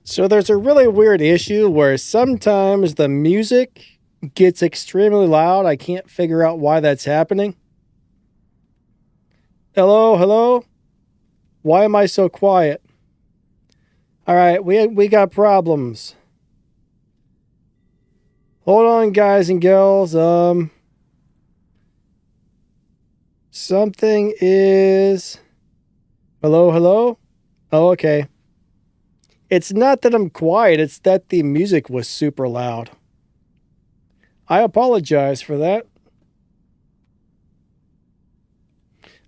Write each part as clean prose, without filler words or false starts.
So there's a really weird issue where sometimes the music gets extremely loud. I can't figure out why that's happening. Hello, hello? Why am I so quiet? All right, we got problems. Hold on, guys and girls. Something is... Hello, hello? Oh, okay. It's not that I'm quiet, it's that the music was super loud. I apologize for that.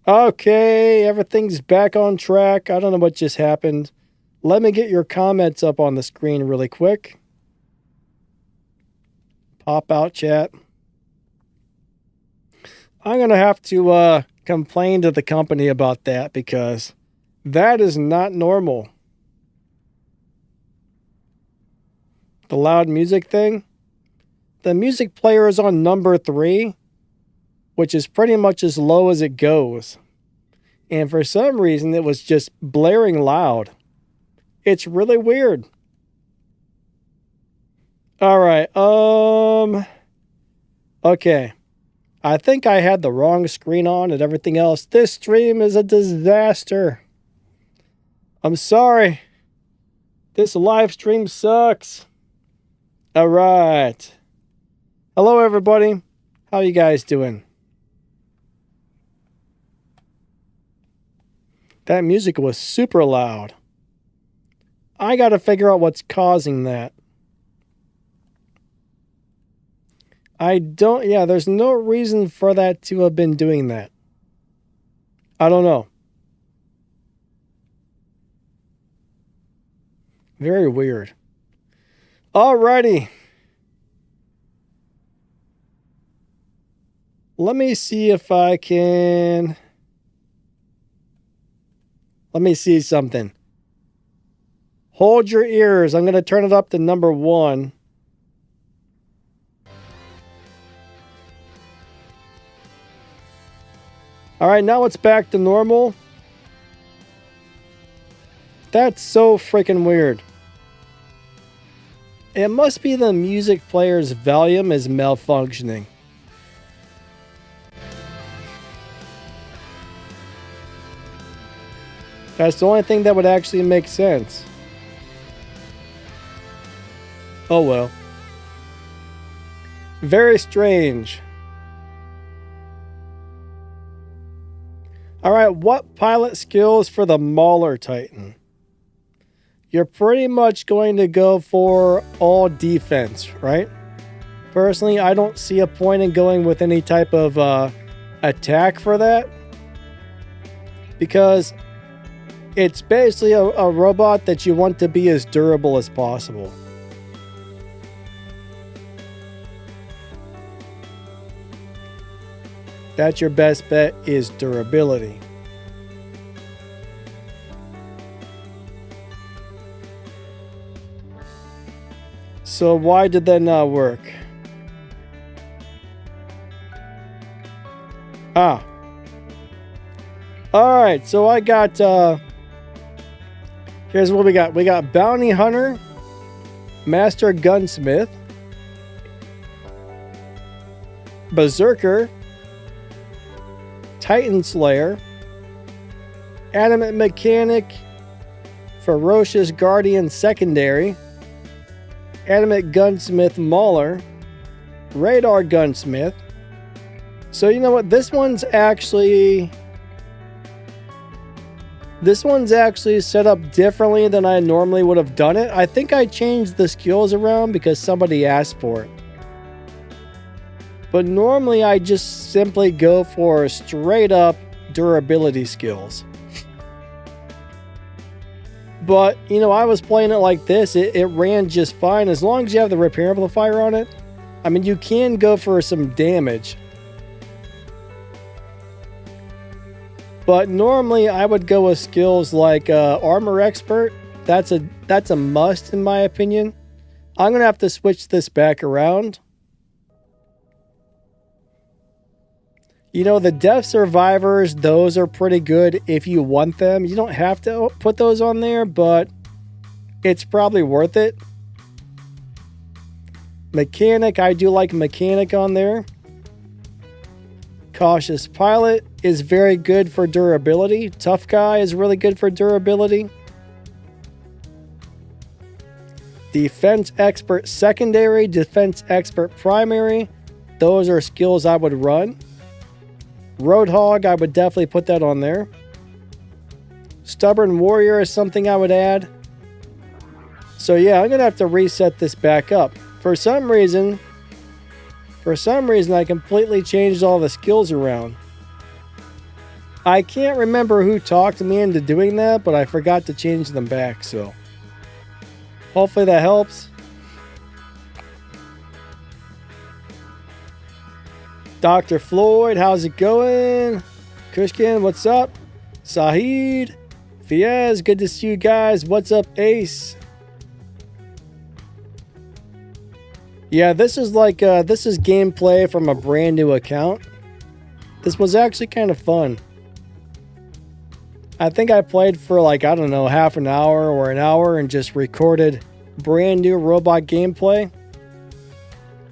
Okay, everything's back on track. I don't know what just happened. Let me get your comments up on the screen really quick. Pop out chat. I'm going to have to complain to the company about that because that is not normal. The loud music thing. The music player is on number 3, which is pretty much as low as it goes. And for some reason, it was just blaring loud. It's really weird. All right. Okay. I think I had the wrong screen on and everything else. This stream is a disaster. I'm sorry. This live stream sucks. All right. Hello, everybody. How you guys doing? That music was super loud. I got to figure out what's causing that. There's no reason for that to have been doing that. I don't know. Very weird. Alrighty. Let me see if I can... Let me see something. Hold your ears. I'm going to turn it up to number 1. All right, now it's back to normal. That's so freaking weird. It must be the music player's volume is malfunctioning. That's the only thing that would actually make sense. Oh well. Very strange. Alright, what pilot skills for the Mauler Titan? You're pretty much going to go for all defense, right? Personally, I don't see a point in going with any type of attack for that. Because it's basically a robot that you want to be as durable as possible. That's your best bet, is durability. So why did that not work? Alright, so I got... here's what we got. We got Bounty Hunter, Master Gunsmith, Berserker, Titan Slayer, Adamant Mechanic, Ferocious Guardian Secondary, Adamant Gunsmith Mauler, Radar Gunsmith. So you know what? This one's actually set up differently than I normally would have done it. I think I changed the skills around because somebody asked for it. But normally I just simply go for straight up durability skills. But, you know, I was playing it like this. It ran just fine as long as you have the repair amplifier on it. I mean, you can go for some damage. But normally I would go with skills like Armor Expert. That's a must in my opinion. I'm going to have to switch this back around. You know, the Death Survivors, those are pretty good if you want them. You don't have to put those on there, but it's probably worth it. Mechanic, I do like mechanic on there. Cautious pilot is very good for durability. Tough guy is really good for durability. Defense expert secondary, defense expert primary. Those are skills I would run. Roadhog, I would definitely put that on there. Stubborn warrior is something I would add. So yeah, I'm going to have to reset this back up. For some reason, I completely changed all the skills around. I can't remember who talked me into doing that, but I forgot to change them back, so hopefully that helps. Dr. Floyd, how's it going? Kushkin, what's up? Sahid, Fiaz, good to see you guys. What's up, Ace? Yeah, this is gameplay from a brand new account. This was actually kind of fun. I think I played for like, I don't know, half an hour or an hour and just recorded brand new robot gameplay.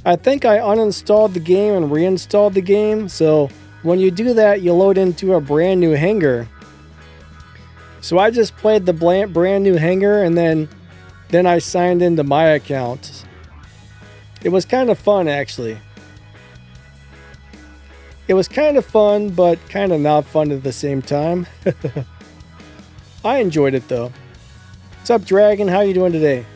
I think I uninstalled the game and reinstalled the game. So when you do that, you load into a brand new hangar. So I just played the brand new hangar and then I signed into my account. It was kind of fun, actually. It was kind of fun, but kind of not fun at the same time. I enjoyed it, though. What's up, Dragon? How you doing today?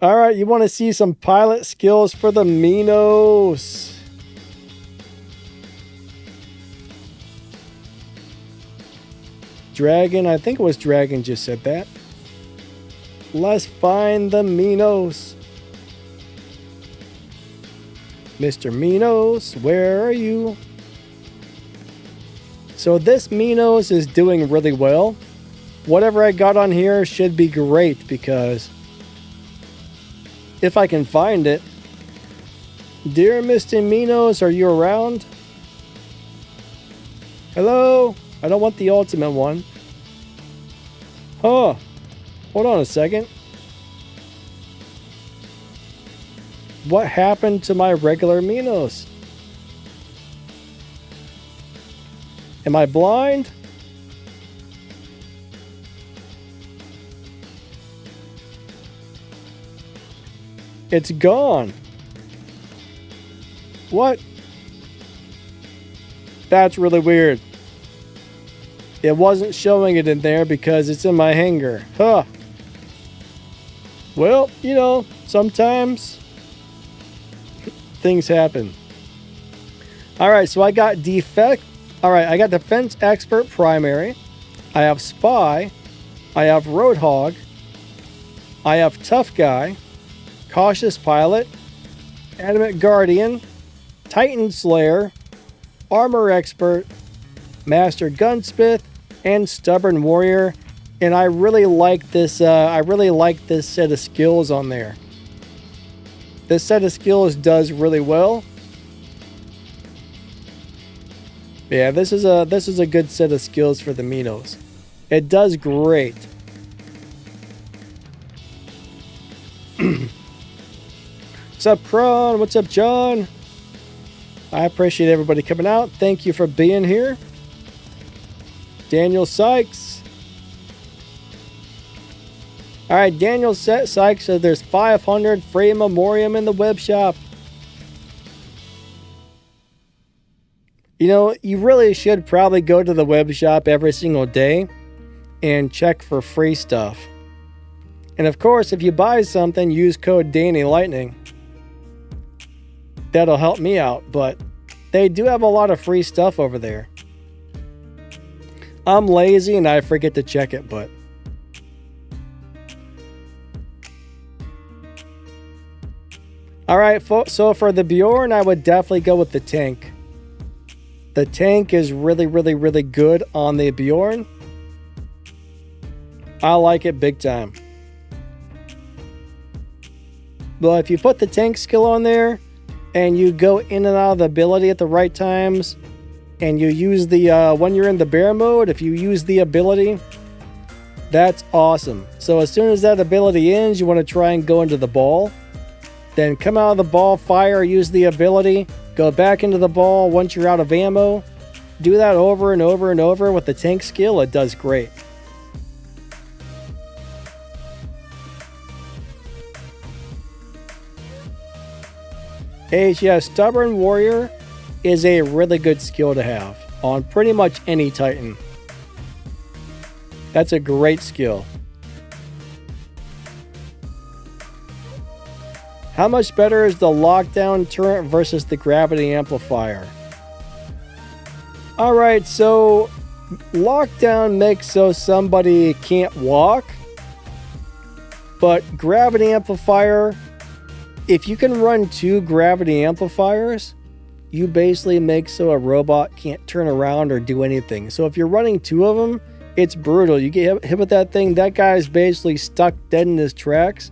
Alright, you want to see some pilot skills for the Minos. Dragon, I think it was Dragon just said that. Let's find the Minos. Mr. Minos, where are you? So this Minos is doing really well. Whatever I got on here should be great because if I can find it. Dear Mr. Minos, are you around? Hello? I don't want the ultimate one. Huh. Hold on a second. What happened to my regular Minos? Am I blind? It's gone. What? That's really weird. It wasn't showing it in there because it's in my hangar. Huh. Well, you know, sometimes things happen. Alright, so I got defect. Alright, I got defense expert primary. I have spy. I have roadhog. I have tough guy. Cautious pilot. Adamant guardian. Titan slayer. Armor expert. Master gunsmith. And stubborn warrior. And I really like this. I really like this set of skills on there. This set of skills does really well. Yeah, this is a good set of skills for the Minos. It does great. What's up, Kron? What's up, John? I appreciate everybody coming out. Thank you for being here. Daniel Sykes. Alright, Daniel Sykes says there's 500 free memoriam in the web shop. You know, you really should probably go to the web shop every single day and check for free stuff. And of course, if you buy something, use code DannyLightning. That'll help me out, but they do have a lot of free stuff over there. I'm lazy and I forget to check it, but alright, so for the Bujorn, I would definitely go with the tank. The tank is really, really, really good on the Bujorn. I like it big time. But if you put the tank skill on there, and you go in and out of the ability at the right times, and you use the, when you're in the bear mode, if you use the ability, That's awesome. So as soon as that ability ends, you want to try and go into the ball. Then come out of the ball, fire, use the ability, go back into the ball once you're out of ammo. Do that over and over and over with the tank skill. It does great. Yeah, Stubborn Warrior is a really good skill to have on pretty much any Titan. That's a great skill. How much better is the lockdown turret versus the gravity amplifier? Alright, so lockdown makes so somebody can't walk, but gravity amplifier, if you can run 2 gravity amplifiers, you basically make so a robot can't turn around or do anything. So if you're running 2 of them, it's brutal. You get hit with that thing, that guy's basically stuck dead in his tracks,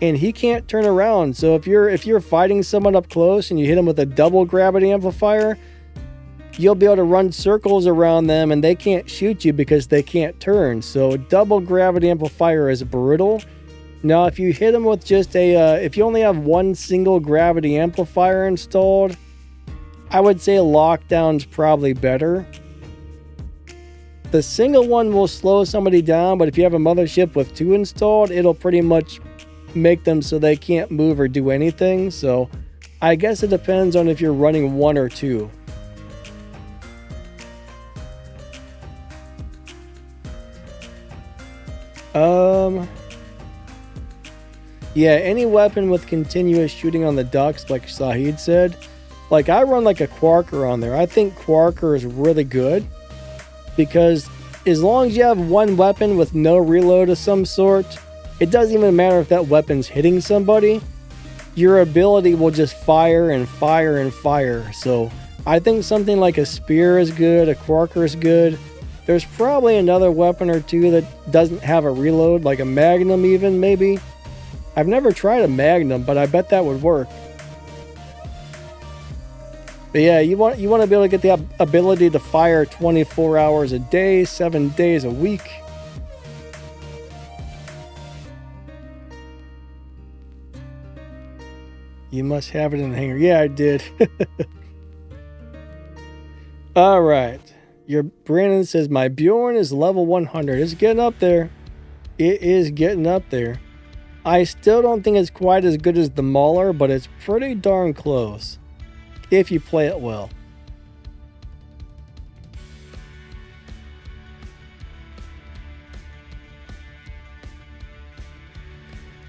and he can't turn around. So if you're fighting someone up close and you hit him with a double gravity amplifier, you'll be able to run circles around them and they can't shoot you because they can't turn. So double gravity amplifier is brutal. Now if you hit them with just if you only have one single gravity amplifier installed, I would say lockdown's probably better. The single one will slow somebody down, but if you have a mothership with 2 installed, it'll pretty much make them so they can't move or do anything. So I guess it depends on if you're running 1 or 2. Yeah, any weapon with continuous shooting on the ducts, like Sahid said. Like, I run like a Quarker on there. I think Quarker is really good, because as long as you have one weapon with no reload of some sort, it doesn't even matter if that weapon's hitting somebody. Your ability will just fire and fire and fire. So I think something like a spear is good, a Quarker is good. There's probably another weapon or 2 that doesn't have a reload, like a Magnum even, maybe. I've never tried a Magnum, but I bet that would work. But yeah, you want to be able to get the ability to fire 24 hours a day, 7 days a week. You must have it in the hangar. Yeah, I did. All right. Your Brandon says, my Bjorn is level 100. It's getting up there. It is getting up there. I still don't think it's quite as good as the Mauler, but it's pretty darn close if you play it well.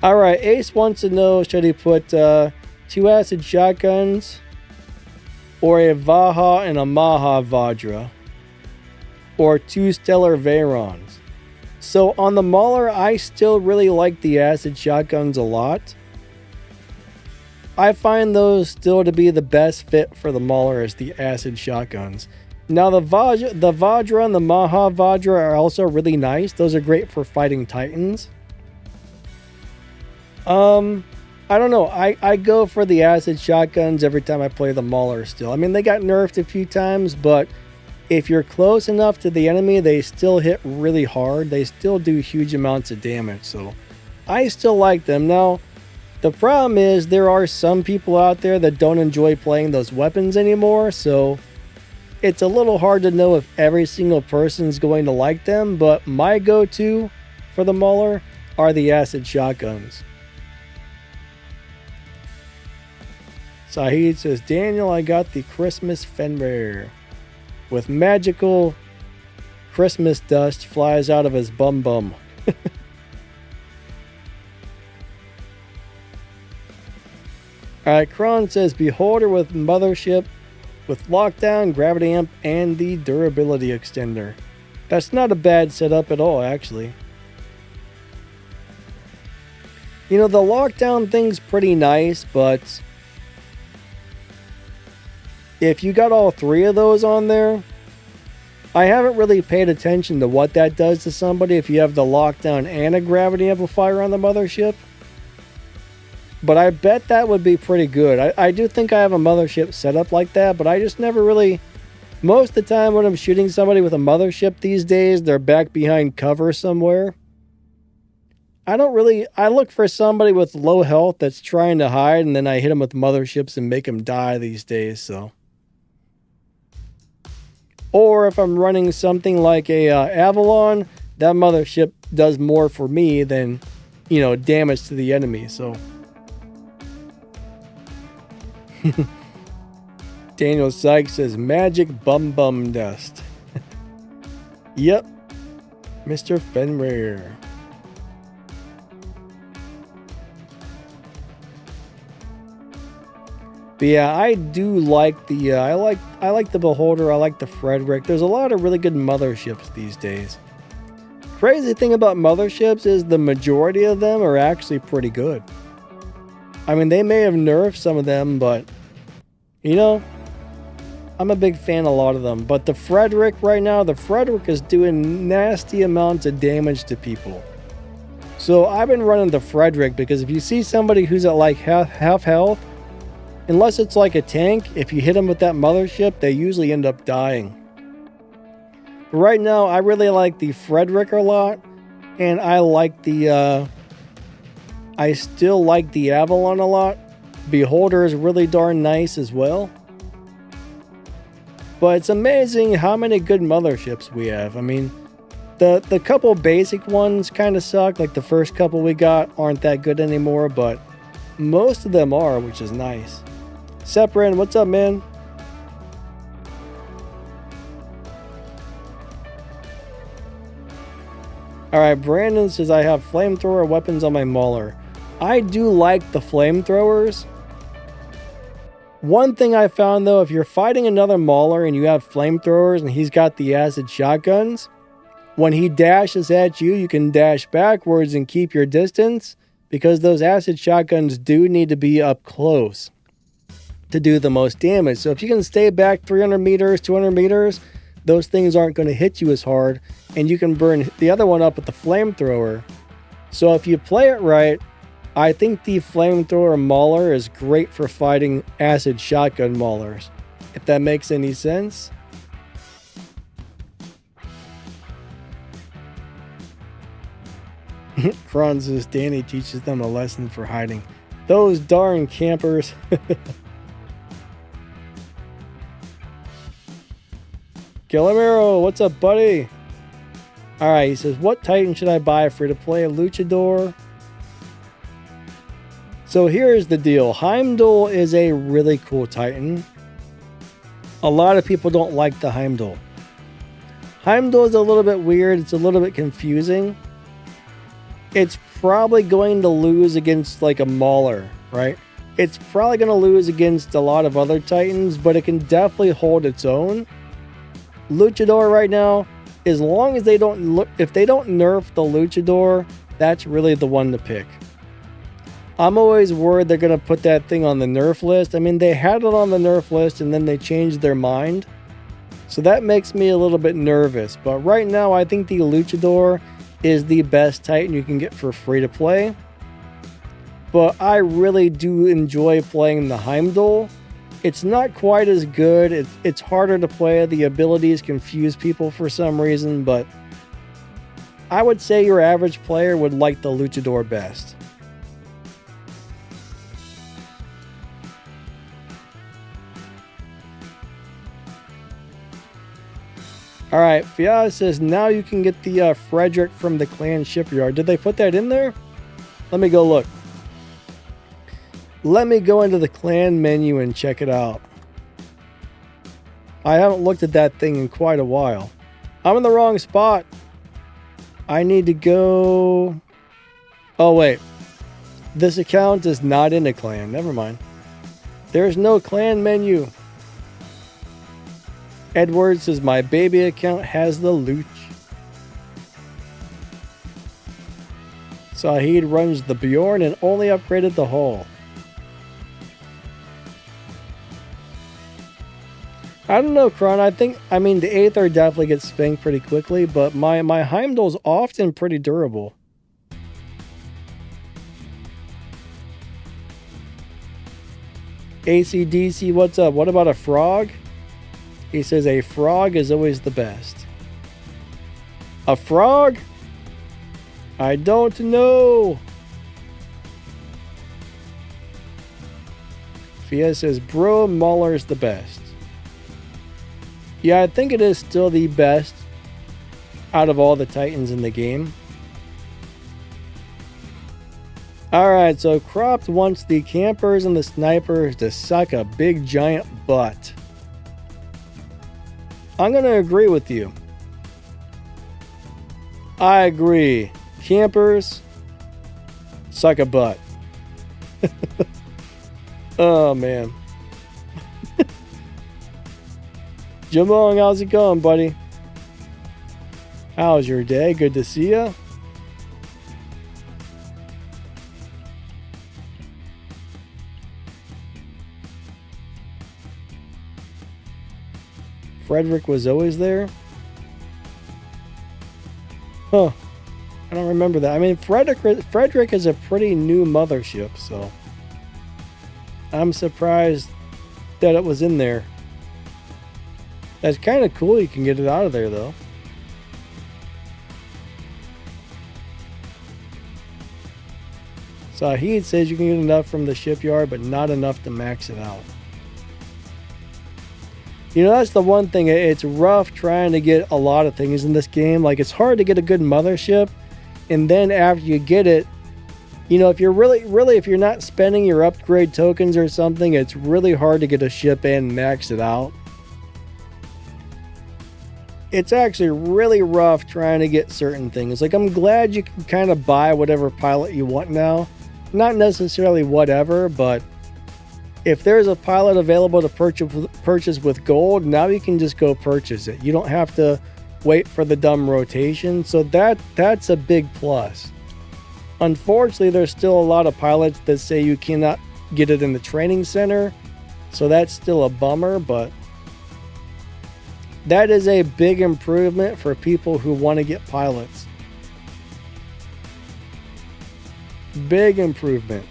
Alright, Ace wants to know, should he put 2 acid shotguns or a Vaha and a Maha Vajra, or 2 stellar Vayrons? So on the Mauler, I still really like the acid shotguns a lot. I find those still to be the best fit for the Mauler, as the acid shotguns. Now the Vajra and the Maha Vajra are also really nice. Those are great for fighting Titans. I don't know. I go for the acid shotguns every time I play the Mauler still. I mean, they got nerfed a few times, but if you're close enough to the enemy, they still hit really hard. They still do huge amounts of damage. So I still like them. Now, the problem is there are some people out there that don't enjoy playing those weapons anymore. So it's a little hard to know if every single person's going to like them. But my go-to for the Mauler are the acid shotguns. Sahid says, Daniel, I got the Christmas Fenrir with magical Christmas dust flies out of his bum bum. Alright, Kron says, Beholder with Mothership with lockdown, gravity amp, and the durability extender. That's not a bad setup at all, actually. You know, the lockdown thing's pretty nice, but if you got all 3 of those on there, I haven't really paid attention to what that does to somebody if you have the lockdown and a gravity amplifier on the Mothership. But I bet that would be pretty good. I do think I have a Mothership set up like that, but I just never really... Most of the time when I'm shooting somebody with a Mothership these days, they're back behind cover somewhere. I look for somebody with low health that's trying to hide, and then I hit them with motherships and make them die these days, so. Or if I'm running something like a Avalon, that mothership does more for me than, damage to the enemy, so. Daniel Sykes says, magic bum dust. Yep. Mr. Fenrir. But yeah, I do like the I like the Beholder, I like the Frederick. There's a lot of really good motherships these days. Crazy thing about motherships is the majority of them are actually pretty good. I mean, they may have nerfed some of them, but I'm a big fan of a lot of them. But the Frederick right now, the Frederick is doing nasty amounts of damage to people. So I've been running the Frederick because if you see somebody who's at like half health, unless it's like a tank, if you hit them with that mothership, they usually end up dying. But right now, I really like the Frederick a lot, and I still like the Avalon a lot. Beholder is really darn nice as well. But it's amazing how many good motherships we have. I mean, the couple basic ones kind of suck. Like the first couple we got aren't that good anymore, but most of them are, which is nice. Separin, what's up, man? Alright, Brandon says I have flamethrower weapons on my Mauler. I do like the flamethrowers. One thing I found though, if you're fighting another Mauler and you have flamethrowers and he's got the acid shotguns, when he dashes at you, you can dash backwards and keep your distance because those acid shotguns do need to be up close to do the most damage. So if you can stay back 300 meters, 200 meters, those things aren't going to hit you as hard, and you can burn the other one up with the flamethrower. So if you play it right, I think the flamethrower Mauler is great for fighting acid shotgun Maulers, if that makes any sense. Franz says Danny teaches them a lesson for hiding. Those darn campers. Calamero, what's up, buddy? Alright, he says, what Titan should I buy free to play? A Luchador? So here's the deal. Heimdall is a really cool Titan. A lot of people don't like the Heimdall. Heimdall is a little bit weird. It's a little bit confusing. It's probably going to lose against like a Mauler, right? It's probably going to lose against a lot of other Titans, but it can definitely hold its own. Luchador right now, as long as if they don't nerf the Luchador, that's really the one to pick. I'm always worried they're going to put that thing on the nerf list. I mean, they had it on the nerf list and then they changed their mind. So that makes me a little bit nervous. But right now, I think the Luchador is the best Titan you can get for free to play. But I really do enjoy playing the Heimdall. It's not quite as good. It's harder to play. The abilities confuse people for some reason, but I would say your average player would like the Luchador best. Alright, Fiaz says now you can get the Frederick from the clan shipyard. Did they put that in there? Let me go look. Let me go into the clan menu and check it out. I haven't looked at that thing in quite a while. I'm in the wrong spot. I need to go... Oh, wait. This account is not in a clan. Never mind. There's no clan menu. Edward says my baby account has the Luch. Sahid runs the Bjorn and only upgraded the hull. I don't know, Kron. I mean, the Aether definitely gets spanked pretty quickly, but my Heimdall's often pretty durable. ACDC, what's up? What about a frog? He says a frog is always the best. A frog? I don't know. Fia says, bro, Mauler's the best. Yeah, I think it is still the best out of all the Titans in the game. Alright, so Cropped wants the campers and the snipers to suck a big giant butt. I'm going to agree with you. I agree. Campers, suck a butt. Oh, man. Jimong, how's it going, buddy? How's your day? Good to see ya. Frederick was always there? Huh. I don't remember that. I mean, Frederick is a pretty new mothership, so I'm surprised that it was in there. That's kind of cool you can get it out of there, though. Sahid says you can get enough from the shipyard, but not enough to max it out. You know, that's the one thing. It's rough trying to get a lot of things in this game. Like, it's hard to get a good mothership. And then after you get it, you know, if you're really, if you're not spending your upgrade tokens or something, it's really hard to get a ship and max it out. It's actually really rough trying to get certain things. Like, I'm glad you can kind of buy whatever pilot you want now. Not necessarily whatever, but if there's a pilot available to purchase with gold, now you can just go purchase it. You don't have to wait for the dumb rotation. So that's a big plus. Unfortunately, there's still a lot of pilots that say you cannot get it in the training center. So that's still a bummer, but that is a big improvement for people who want to get pilots. Big improvement.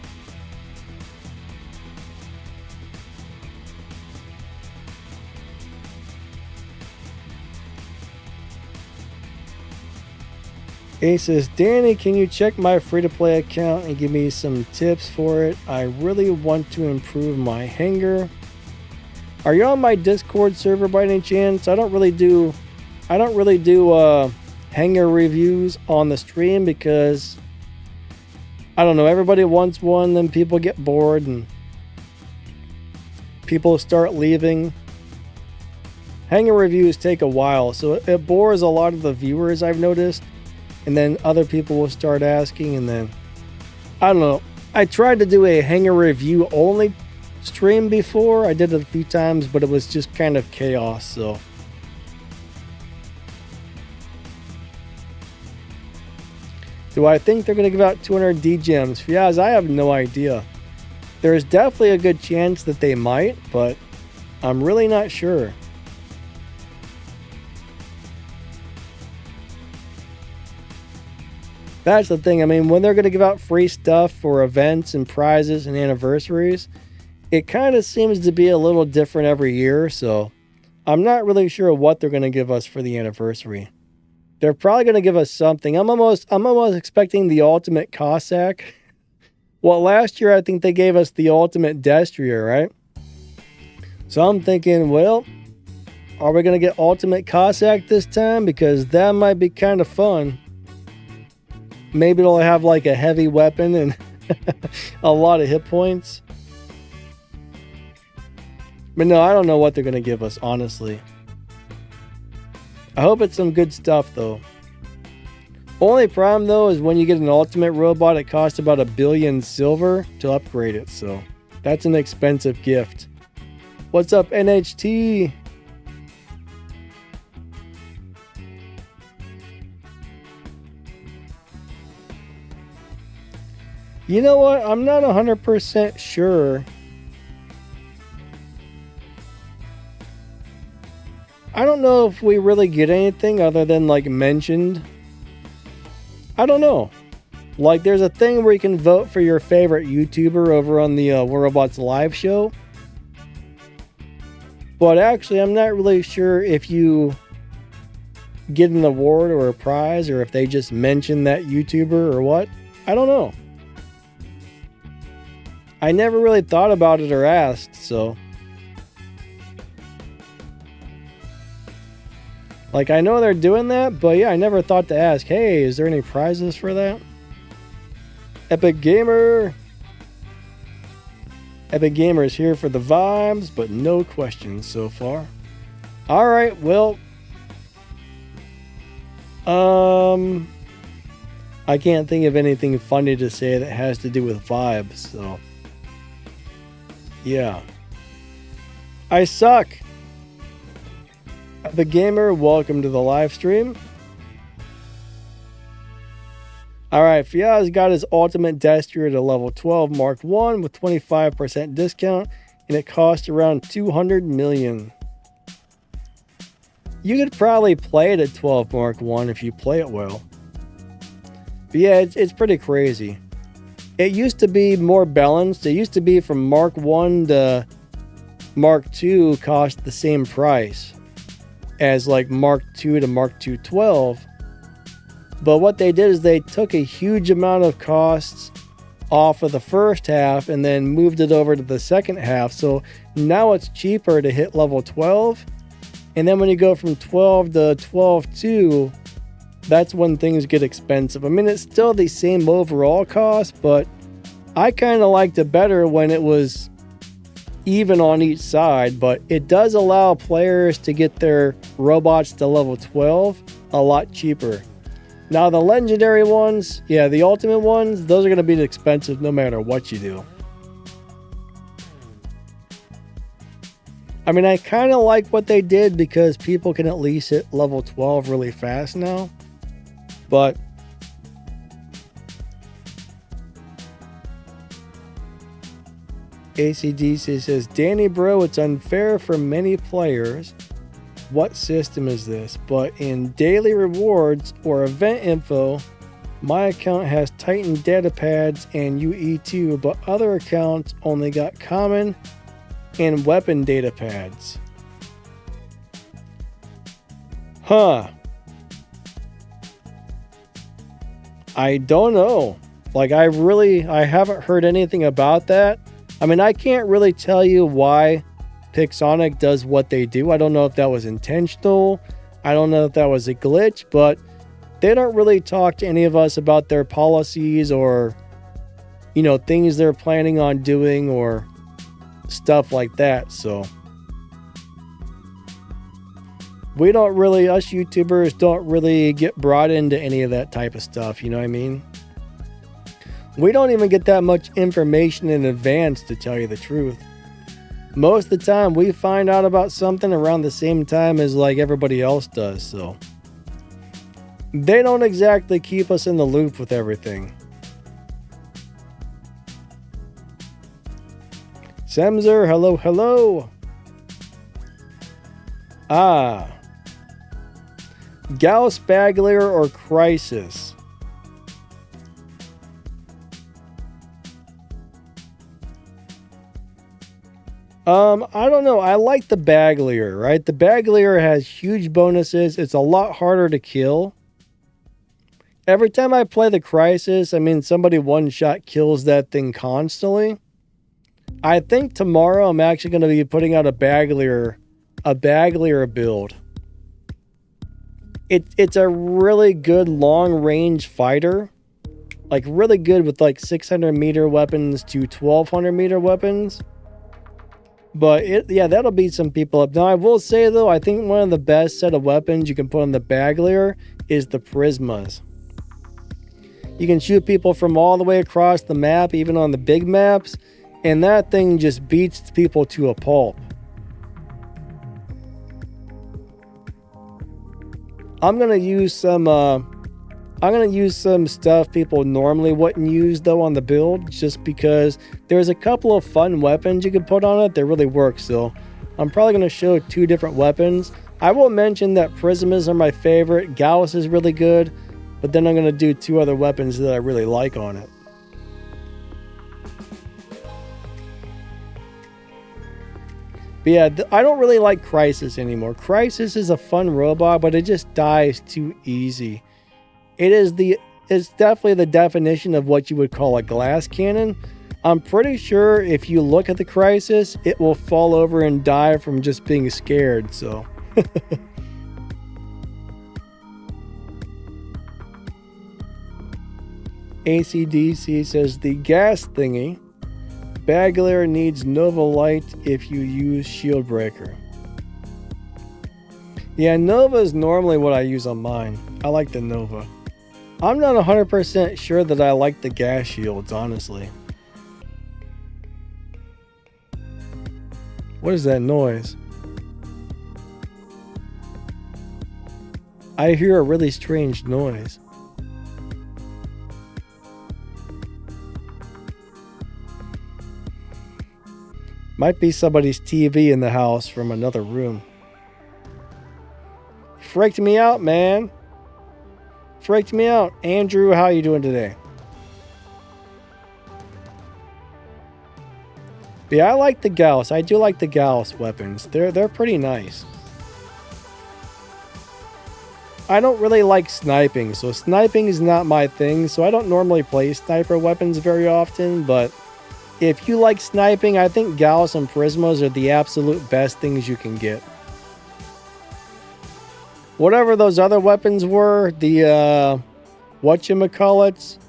Ace says, Danny, can you check my free-to-play account and give me some tips for it? I really want to improve my hangar. Are you on my Discord server by any chance? I don't really do hangar reviews on the stream because I don't know, everybody wants one, then people get bored and people start leaving. Hangar reviews take a while, so it bores a lot of the viewers, I've noticed. And then other people will start asking, and then I don't know. I tried to do a hangar review only stream before. I did it a few times, but it was just kind of chaos. So do I think they're going to give out 200 D gems? Yeah, I have no idea. There's definitely a good chance that they might, but I'm really not sure. That's the thing. I mean, when they're going to give out free stuff for events and prizes and anniversaries, it kind of seems to be a little different every year. So I'm not really sure what they're going to give us for the anniversary. They're probably going to give us something. I'm almost expecting the ultimate Cossack. Well, last year I think they gave us the ultimate Destrier, right? So I'm thinking, well, are we going to get ultimate Cossack this time? Because that might be kind of fun. Maybe it'll have like a heavy weapon and a lot of hit points. But no, I don't know what they're going to give us, honestly. I hope it's some good stuff, though. Only problem, though, is when you get an ultimate robot, it costs about 1 billion silver to upgrade it. So that's an expensive gift. What's up, NHT? You know what? I'm not 100% sure. I don't know if we really get anything other than like mentioned. I don't know. Like there's a thing where you can vote for your favorite YouTuber over on the Robots live show. But actually, I'm not really sure if you get an award or a prize, or if they just mention that YouTuber or what. I don't know. I never really thought about it or asked, so. Like, I know they're doing that, but yeah, I never thought to ask, hey, is there any prizes for that? Epic Gamer. Epic Gamer is here for the vibes, but no questions so far. Alright, well. I can't think of anything funny to say that has to do with vibes, so. Yeah. I suck. Epic Gamer, welcome to the live stream. Alright, Fiaz got his ultimate Destrier to level 12 Mark 1 with 25% discount, and it cost around 200 million. You could probably play it at 12 Mark 1 if you play it well. But yeah, it's pretty crazy. It used to be more balanced. It used to be from Mark 1 to Mark 2 cost the same price as like Mark 2 to Mark 2 12. But what they did is they took a huge amount of costs off of the first half and then moved it over to the second half. So now it's cheaper to hit level 12. And then when you go from 12 to 12.2, that's when things get expensive. I mean, it's still the same overall cost, but I kind of liked it better when it was even on each side. But it does allow players to get their robots to level 12 a lot cheaper. Now, the legendary ones, yeah, the ultimate ones, those are going to be expensive no matter what you do. I mean, I kind of like what they did because people can at least hit level 12 really fast now. But ACDC says, Danny bro, it's unfair for many players. What system is this? But in daily rewards or event info, my account has Titan data pads and UE2, but other accounts only got common and weapon data pads. Huh. I don't know. Like, I haven't heard anything about that. I mean, I can't really tell you why Pixonic does what they do. I don't know if that was intentional. I don't know if that was a glitch, but they don't really talk to any of us about their policies or, you know, things they're planning on doing or stuff like that. So we don't really, us YouTubers don't really get brought into any of that type of stuff. You know what I mean? We don't even get that much information in advance, to tell you the truth. Most of the time we find out about something around the same time as like everybody else does. So they don't exactly keep us in the loop with everything. Semzer, hello, hello. Gauss, Baglier, or Crisis? I don't know. I like the Baglier, right? The Baglier has huge bonuses. It's a lot harder to kill. Every time I play the Crisis, I mean, somebody one-shot kills that thing constantly. I think tomorrow I'm actually going to be putting out a Baglier build. It's a really good long-range fighter. Like, really good with, like, 600-meter weapons to 1,200-meter weapons. But, yeah, that'll beat some people up. Now, I will say, though, I think one of the best set of weapons you can put on the Baglier is the Prismas. You can shoot people from all the way across the map, even on the big maps, and that thing just beats people to a pulp. I'm gonna use some stuff people normally wouldn't use though on the build, just because there's a couple of fun weapons you can put on it that really work. So I'm probably gonna show 2 different weapons. I will mention that Prismas are my favorite. Gauss is really good, but then I'm gonna do 2 other weapons that I really like on it. But yeah, I don't really like Crisis anymore. Crisis is a fun robot, but it just dies too easy. It's definitely the definition of what you would call a glass cannon. I'm pretty sure if you look at the Crisis, it will fall over and die from just being scared, so. ACDC says the gas thingy. Bagler needs Nova Light if you use Shield Breaker. Yeah, Nova is normally what I use on mine. I like the Nova. I'm not 100% sure that I like the gas shields, honestly. What is that noise? I hear a really strange noise. Might be somebody's TV in the house from another room. Freaked me out, man. Freaked me out. Andrew, how you doing today? But yeah, I like the Gauss. I do like the Gauss weapons. They're pretty nice. I don't really like sniping, so sniping is not my thing, so I don't normally play sniper weapons very often, but if you like sniping, I think Gauss and Prismas are the absolute best things you can get. Whatever those other weapons were, the whatchamacallits,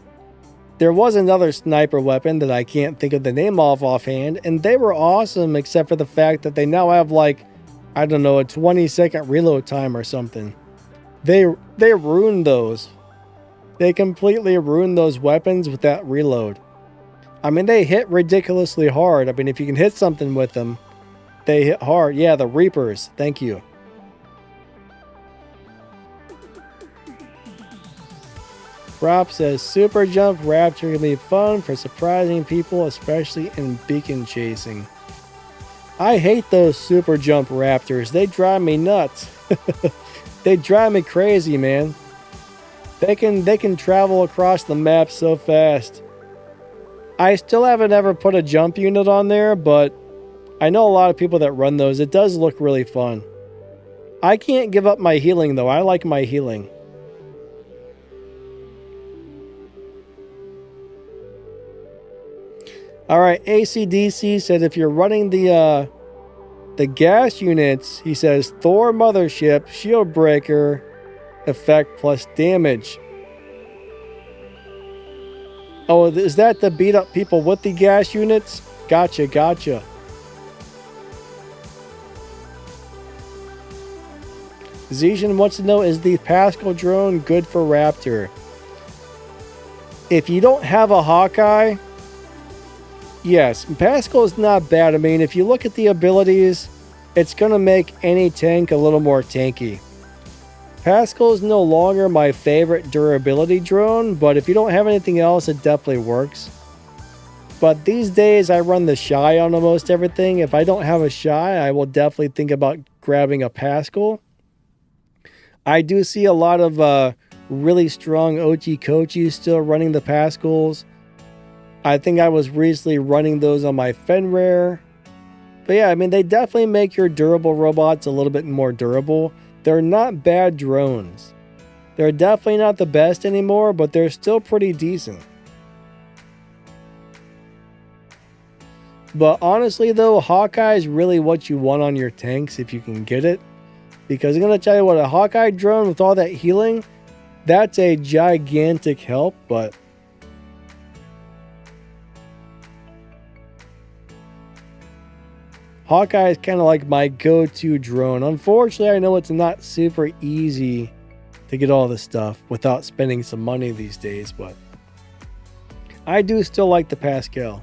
there was another sniper weapon that I can't think of the name of offhand, and they were awesome except for the fact that they now have like, I don't know, a 20-second reload time or something. They ruined those. They completely ruined those weapons with that reload. I mean, they hit ridiculously hard. I mean, if you can hit something with them, they hit hard. Yeah, the Reapers. Thank you. Prop says, Super Jump Raptor can be fun for surprising people, especially in beacon chasing. I hate those Super Jump Raptors. They drive me nuts. They drive me crazy, man. They can travel across the map so fast. I still haven't ever put a jump unit on there, but I know a lot of people that run those. It does look really fun. I can't give up my healing, though. I like my healing. Alright, ACDC said if you're running the gas units, he says Thor Mothership, Shield Breaker, effect plus damage. Oh, is that to beat up people with the gas units? Gotcha, gotcha. Zesian wants to know, is the Pascal drone good for Raptor? If you don't have a Hawkeye, yes, Pascal is not bad. I mean, if you look at the abilities, it's going to make any tank a little more tanky. Pascal is no longer my favorite durability drone, but if you don't have anything else, it definitely works. But these days, I run the Shy on almost everything. If I don't have a Shy, I will definitely think about grabbing a Pascal. I do see a lot of really strong Ochi-Kochis still running the Pascals. I think I was recently running those on my Fenrir. But yeah, I mean, they definitely make your durable robots a little bit more durable. They're not bad drones. They're definitely not the best anymore, but they're still pretty decent. But honestly though, Hawkeye is really what you want on your tanks if you can get it. Because I'm going to tell you what, a Hawkeye drone with all that healing, that's a gigantic help, but Hawkeye is kind of like my go-to drone. Unfortunately, I know it's not super easy to get all this stuff without spending some money these days, but I do still like the Pascal.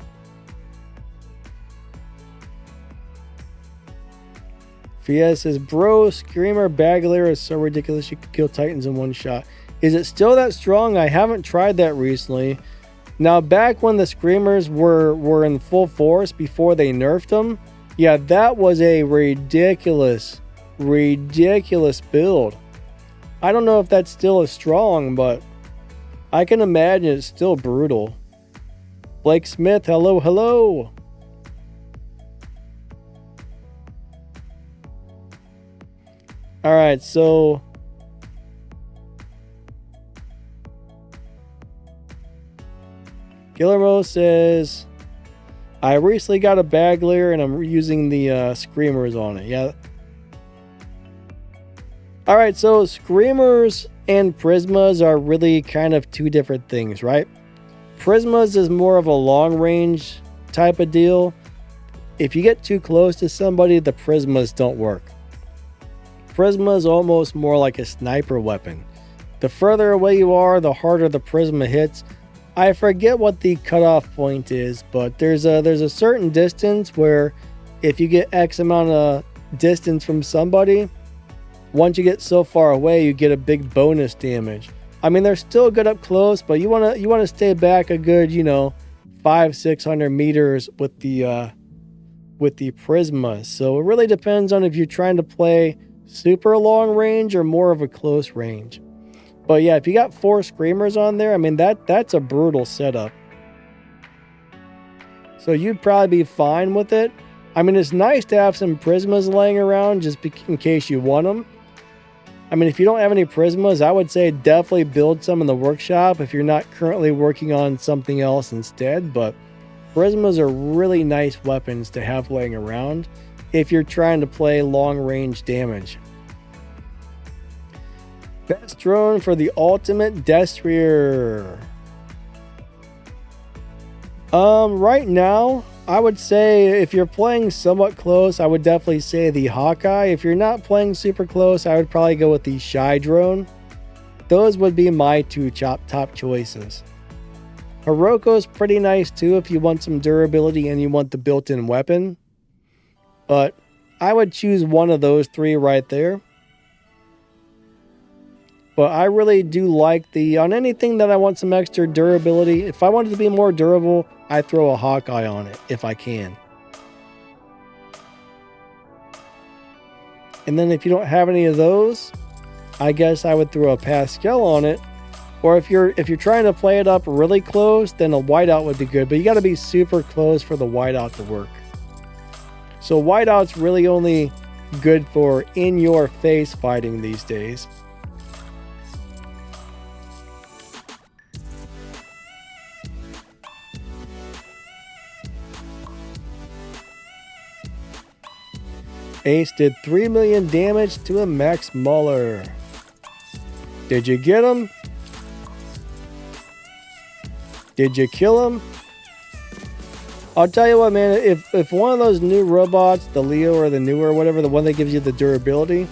Fia says, bro, Screamer Bagler is so ridiculous you could kill Titans in one shot. Is it still that strong? I haven't tried that recently. Now, back when the Screamers were in full force before they nerfed them, yeah, that was a ridiculous build. I don't know if that's still as strong, but I can imagine it's still brutal. Blake Smith, hello, hello. All right, so Guillermo says, I recently got a Baglier and I'm using the screamers on it. Yeah. All right, so screamers and prismas are really kind of two different things, right? Prismas is more of a long range type of deal. If you get too close to somebody, the prismas don't work. Prisma is almost more like a sniper weapon. The further away you are, the harder the prisma hits. I forget what the cutoff point is, but there's a certain distance where if you get X amount of distance from somebody, once you get so far away, you get a big bonus damage. I mean, they're still good up close, but you wanna stay back a good 500-600 meters with the prisma. So it really depends on if you're trying to play super long range or more of a close range. But yeah, if you got 4 screamers on there, I mean that's a brutal setup. So you'd probably be fine with it. I mean, it's nice to have some prismas laying around just in case you want them. I mean, if you don't have any prismas, I would say definitely build some in the workshop if you're not currently working on something else instead. But prismas are really nice weapons to have laying around if you're trying to play long range damage. Best drone for the ultimate destroyer. Right now, I would say if you're playing somewhat close, I would definitely say the Hawkeye. If you're not playing super close, I would probably go with the Shy drone. Those would be my two top choices. Hiroko's pretty nice too if you want some durability and you want the built-in weapon. But I would choose one of those 3 right there. But I really do like on anything that I want some extra durability. If I want it to be more durable, I throw a Hawkeye on it if I can. And then if you don't have any of those, I guess I would throw a Pascal on it. Or if you're trying to play it up really close, then a whiteout would be good. But you got to be super close for the whiteout to work. So whiteout's really only good for in-your-face fighting these days. Ace did 3 million damage to a Max Mauler. Did you get him? Did you kill him? I'll tell you what, man, if one of those new robots, the Leo or the newer or whatever, the one that gives you the durability,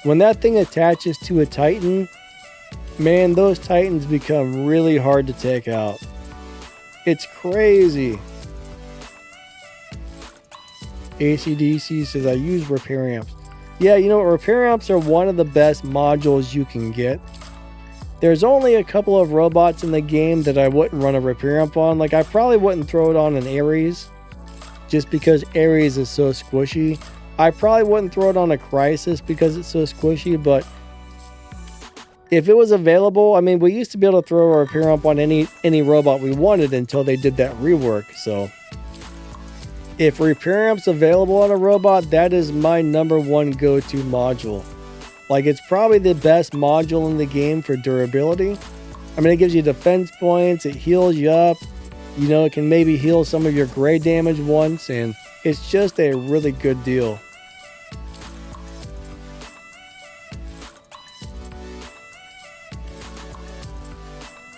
when that thing attaches to a Titan, man, those Titans become really hard to take out. It's crazy. ACDC says, I use repair amps. Yeah, repair amps are one of the best modules you can get. There's only a couple of robots in the game that I wouldn't run a repair amp on. Like, I probably wouldn't throw it on an Ares, just because Ares is so squishy. I probably wouldn't throw it on a Crisis because it's so squishy, but if it was available, I mean, we used to be able to throw a repair amp on any robot we wanted until they did that rework, so if repair amp's available on a robot, that is my -- go-to module. Like, it's probably the best module in the game for durability. I mean, it gives you defense points, it heals you up, it can maybe heal some of your gray damage once, and it's just a really good deal.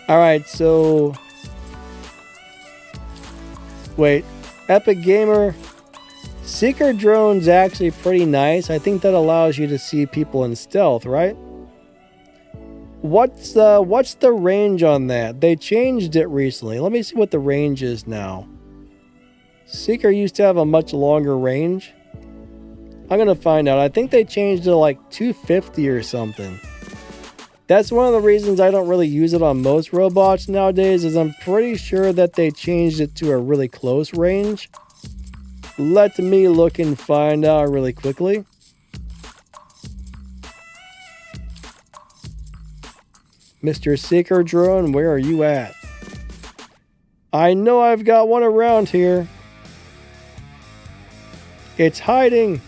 Alright, so wait. Epic Gamer, Seeker drone's actually pretty nice. I think that allows you to see people in stealth, right? What's the range on that? They changed it recently. Let me see what the range is now. Seeker used to have a much longer range. I'm gonna find out. I think they changed it to like 250 or something. That's one of the reasons I don't really use it on most robots nowadays, is I'm pretty sure that they changed it to a really close range. Let me look and find out really quickly. Mr. Seeker Drone, where are you at? I know I've got one around here. It's hiding.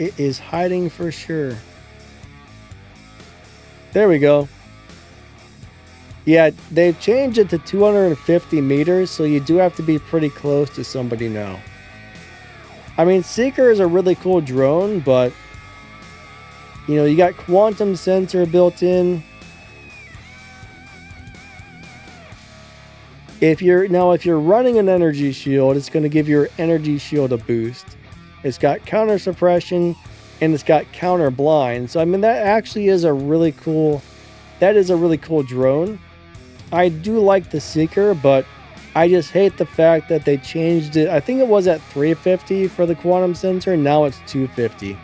It is hiding for sure. There we go. Yeah, they've changed it to 250 meters, so you do have to be pretty close to somebody now. I mean, Seeker is a really cool drone, but you know, you got quantum sensor built in. If you're running an energy shield, it's going to give your energy shield a boost. It's got counter suppression and it's got counter blind. So I mean, that actually is a really cool drone. I do like the Seeker, but I just hate the fact that they changed it. I think it was at 350 for the quantum sensor, now it's 250.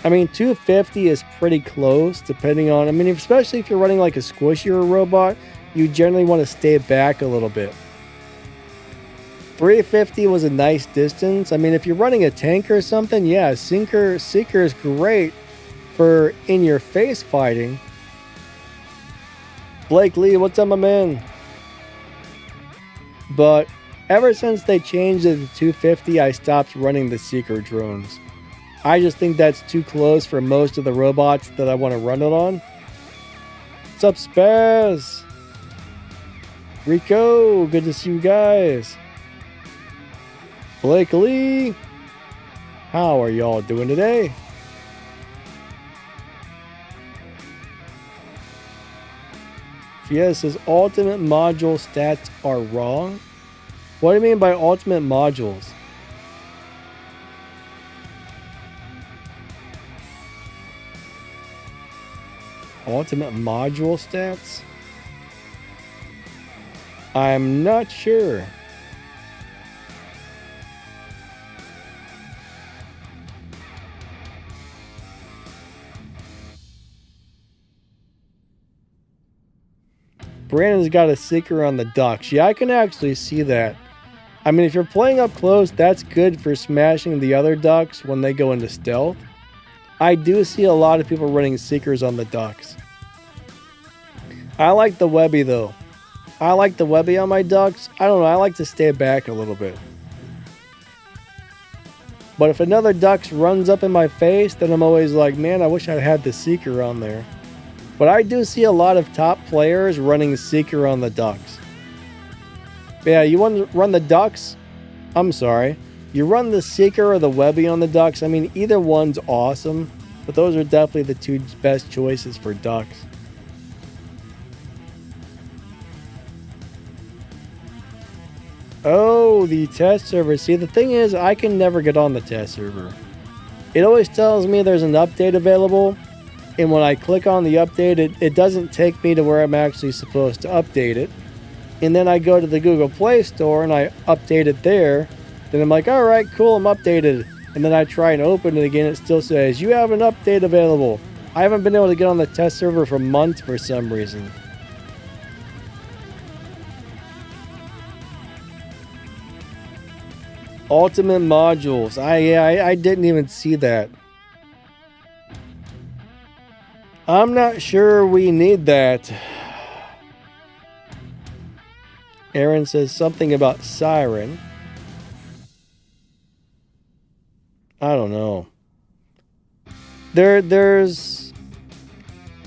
I mean, 250 is pretty close, depending on, I mean, especially if you're running like a squishier robot, you generally want to stay back a little bit. 350 was a nice distance. I mean, if you're running a tank or something, yeah, Seeker is great for in-your-face fighting. Blake Lee, what's up, my man? But ever since they changed it to 250, I stopped running the Seeker drones. I just think that's too close for most of the robots that I want to run it on. What's up, Spaz? Rico, good to see you guys. Blake Lee, how are y'all doing today? Yes, says ultimate module stats are wrong. What do you mean by ultimate modules? Ultimate module stats? I'm not sure. Brandon's got a Seeker on the ducks. Yeah, I can actually see that. I mean, if you're playing up close, that's good for smashing the other ducks when they go into stealth. I do see a lot of people running Seekers on the ducks. I like the Webby though. I like the Webby on my ducks. I don't know, I like to stay back a little bit. But if another ducks runs up in my face, then I'm always like, man, I wish I had the Seeker on there. But I do see a lot of top players running Seeker on the ducks. But yeah, you want to run the ducks? I'm sorry. You run the Seeker or the Webby on the ducks. I mean, either one's awesome. But those are definitely the two best choices for ducks. Oh, the test server. See, the thing is, I can never get on the test server. It always tells me there's an update available. And when I click on the update, it doesn't take me to where I'm actually supposed to update it. And then I go to the Google Play Store and I update it there. Then I'm like, all right, cool, I'm updated. And then I try and open it again. It still says, you have an update available. I haven't been able to get on the test server for months for some reason. Ultimate modules. I didn't even see that. I'm not sure we need that. Aaron says something about Siren. I don't know. There's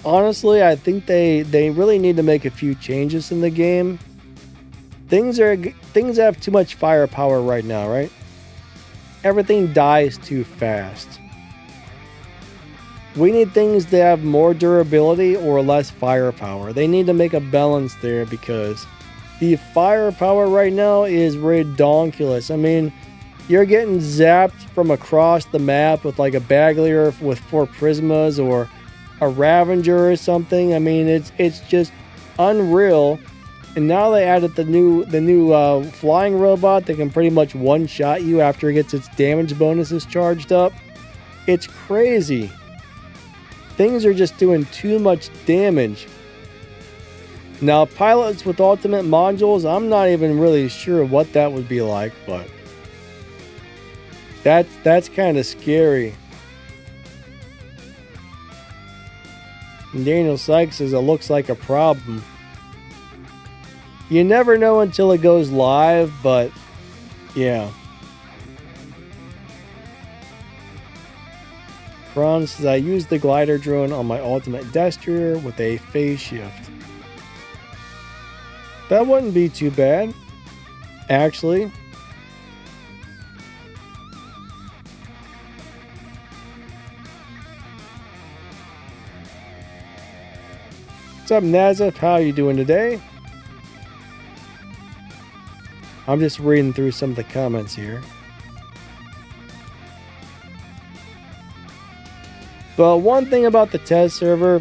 honestly, I think they really need to make a few changes in the game. Things have too much firepower right now, right? Everything dies too fast. We need things that have more durability or less firepower. They need to make a balance there because the firepower right now is redonkulous. I mean, you're getting zapped from across the map with like a Baglier with 4 Prismas or a Ravager or something. I mean, it's just unreal. And now they added the new flying robot that can pretty much one-shot you after it gets its damage bonuses charged up. It's crazy. Things are just doing too much damage. Now, pilots with ultimate modules, I'm not even really sure what that would be like, but that's kind of scary. And Daniel Sykes says it looks like a problem. You never know until it goes live, but yeah. Kron says, I use the glider drone on my ultimate destroyer with a phase shift. That wouldn't be too bad, actually. What's up, Nazif? How are you doing today? I'm just reading through some of the comments here. But one thing about the test server,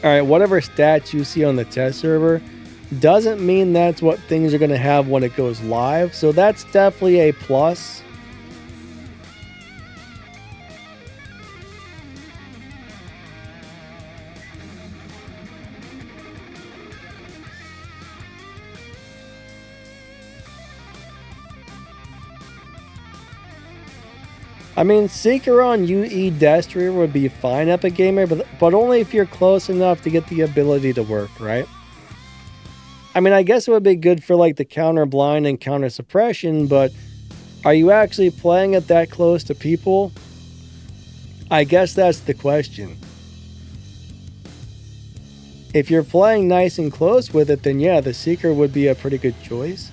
alright, whatever stats you see on the test server doesn't mean that's what things are going to have when it goes live. So that's definitely a plus. I mean, Seeker on UE Destroyer would be fine, Epic Gamer, but only if you're close enough to get the ability to work, right? I mean, I guess it would be good for like the counter blind and counter suppression, but are you actually playing it that close to people? I guess that's the question. If you're playing nice and close with it, then yeah, the Seeker would be a pretty good choice.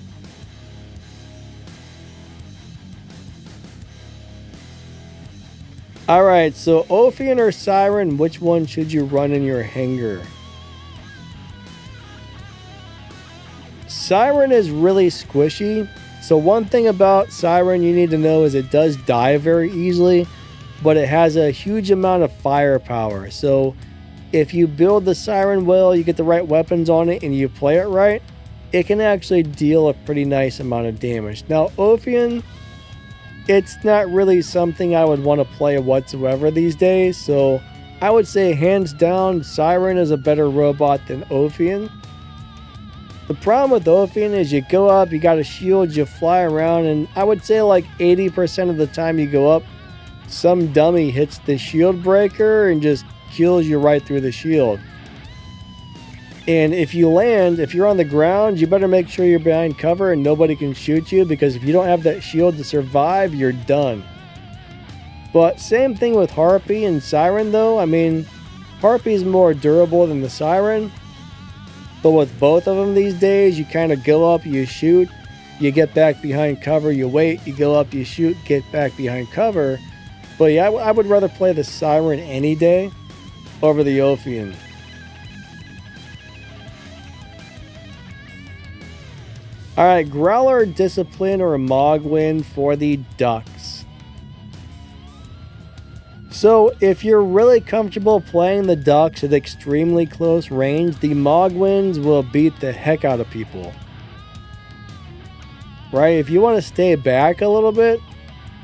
Alright, so Ophion or Siren, which one should you run in your hangar? Siren is really squishy. So one thing about Siren you need to know is it does die very easily, but it has a huge amount of firepower. So if you build the Siren well, you get the right weapons on it, and you play it right, it can actually deal a pretty nice amount of damage. Now Ophion, it's not really something I would want to play whatsoever these days, so I would say hands down Siren is a better robot than Ophion. The problem with Ophion is you go up, you got a shield, you fly around, and I would say like 80% of the time you go up, some dummy hits the shield breaker and just kills you right through the shield. And if you land, if you're on the ground, you better make sure you're behind cover and nobody can shoot you, because if you don't have that shield to survive, you're done. But same thing with Harpy and Siren though. I mean, Harpy is more durable than the Siren. But with both of them these days, you kind of go up, you shoot, you get back behind cover, you wait, you go up, you shoot, get back behind cover. But yeah, I would rather play the Siren any day over the Ophion. Alright, Growler, Discipline, or Mogwin for the Ducks. So, if you're really comfortable playing the Ducks at extremely close range, the Mogwins will beat the heck out of people. Right? If you want to stay back a little bit,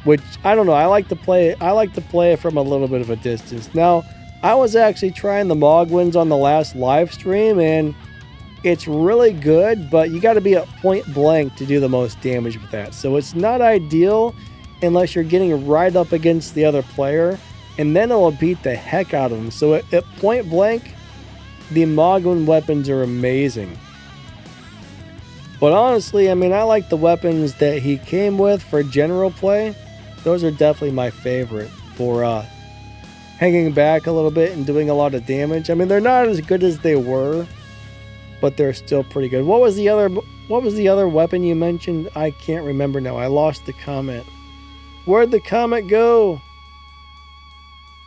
which, I don't know, I like to play it from a little bit of a distance. Now, I was actually trying the Mogwins on the last live stream, and it's really good, but you got to be at point blank to do the most damage with that. So it's not ideal unless you're getting right up against the other player, and then it will beat the heck out of them. So at point blank, the Mogwin weapons are amazing. But honestly, I mean, I like the weapons that he came with for general play. Those are definitely my favorite for hanging back a little bit and doing a lot of damage. I mean, they're not as good as they were, but they're still pretty good. What was the other weapon you mentioned? I can't remember now. I lost the comment. Where'd the comment go?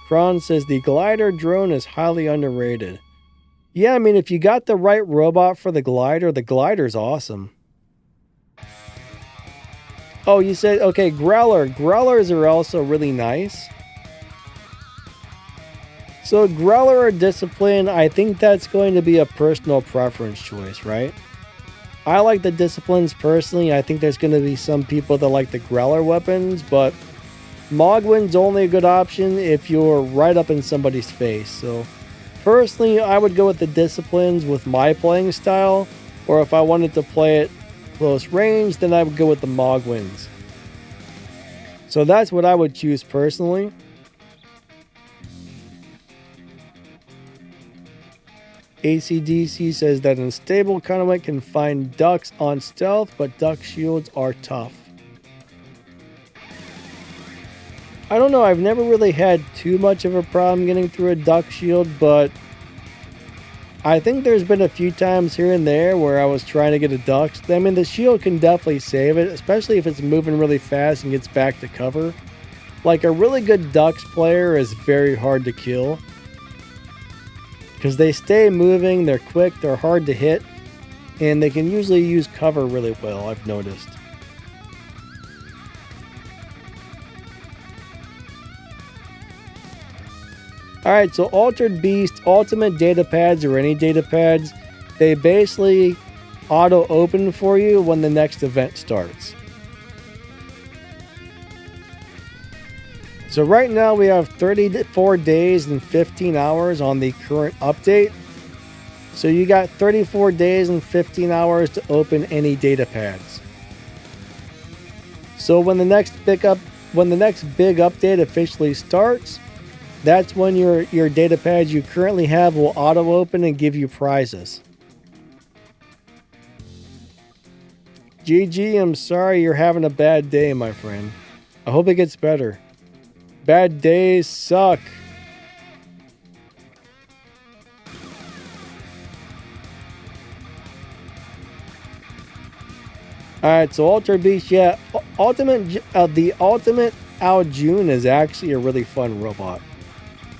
Kron says the glider drone is highly underrated. Yeah, I mean, if you got the right robot for the glider's awesome. Oh, you said, okay, Growler. Growlers are also really nice. So Growler or Discipline, I think that's going to be a personal preference choice, right? I like the Disciplines personally. I think there's going to be some people that like the Growler weapons, but Mogwin's only a good option if you're right up in somebody's face. So personally, I would go with the Disciplines with my playing style, or if I wanted to play it close range, then I would go with the Mogwins. So that's what I would choose personally. ACDC says that unstable Conowit can find ducks on stealth, but duck shields are tough. I don't know, I've never really had too much of a problem getting through a duck shield, but I think there's been a few times here and there where I was trying to get a duck. I mean, the shield can definitely save it, especially if it's moving really fast and gets back to cover. Like, a really good ducks player is very hard to kill, because they stay moving, they're quick, they're hard to hit, and they can usually use cover really well, I've noticed. Alright, so Altered Beast, Ultimate Data Pads, or any data pads, they basically auto-open for you when the next event starts. So right now we have 34 days and 15 hours on the current update. So you got 34 days and 15 hours to open any data pads. So when the next big update officially starts, that's when your data pads you currently have will auto open and give you prizes. GG, I'm sorry you're having a bad day, my friend. I hope it gets better. Bad days suck. Alright, so Altered Beast, yeah. The Ultimate Ao Jun is actually a really fun robot.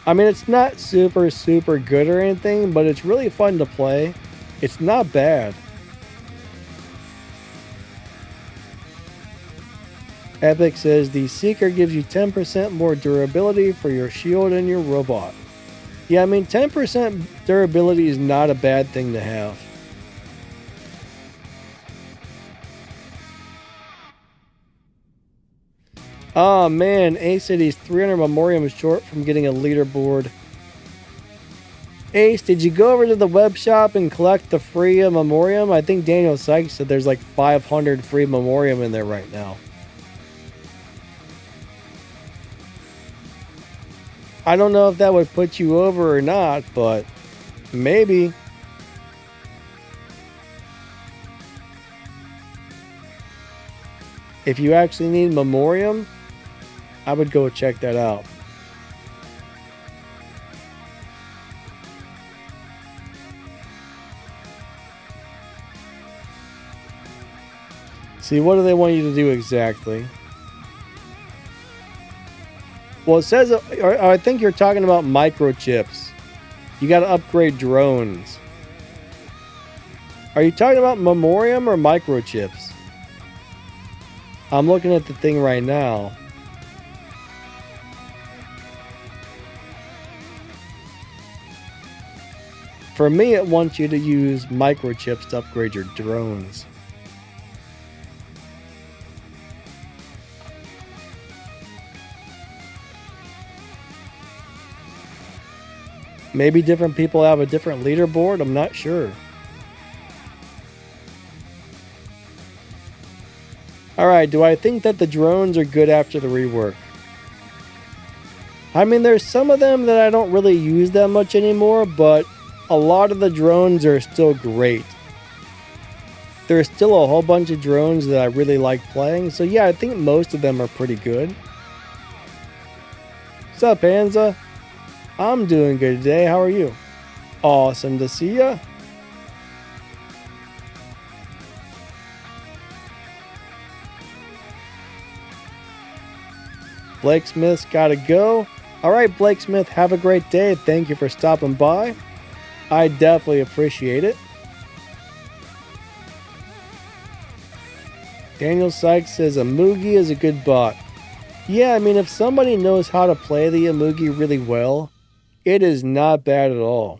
I mean, it's not super good or anything, but it's really fun to play. It's not bad. Epic says the Seeker gives you 10% more durability for your shield and your robot. Yeah, I mean, 10% durability is not a bad thing to have. Oh man, Ace said he's 300 memoriam short from getting a leaderboard. Ace, did you go over to the web shop and collect the free memoriam? I think Daniel Sykes said there's like 500 free memoriam in there right now. I don't know if that would put you over or not, but maybe. If you actually need memoriam, I would go check that out. See, what do they want you to do exactly? Well, it says, I think you're talking about microchips. You got to upgrade drones. Are you talking about memoriam or microchips? I'm looking at the thing right now. For me, it wants you to use microchips to upgrade your drones. Maybe different people have a different leaderboard, I'm not sure. Alright, do I think that the drones are good after the rework? I mean, there's some of them that I don't really use that much anymore, but a lot of the drones are still great. There's still a whole bunch of drones that I really like playing, so yeah, I think most of them are pretty good. What's up, Anza? I'm doing good today, how are you? Awesome to see ya. Blake Smith's gotta go. Alright, Blake Smith, have a great day. Thank you for stopping by. I definitely appreciate it. Daniel Sykes says Amugi is a good bot. Yeah, I mean, if somebody knows how to play the Amugi really well, it is not bad at all.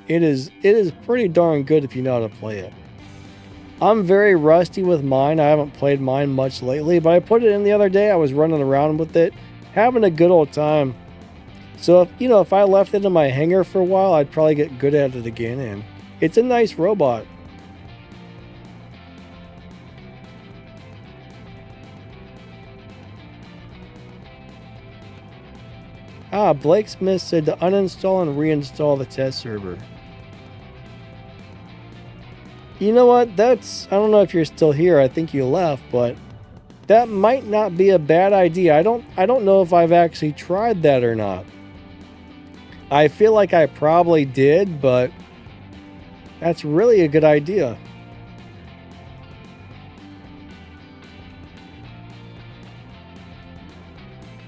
It is pretty darn good if you know how to play it. I'm very rusty with mine. I haven't played mine much lately, but I put it in the other day. I was running around with it, having a good old time. So if I left it in my hangar for a while, I'd probably get good at it again, and it's a nice robot. Blake Smith said to uninstall and reinstall the test server. You know what? I don't know if you're still here. I think you left, but that might not be a bad idea. I don't know if I've actually tried that or not. I feel like I probably did, but that's really a good idea.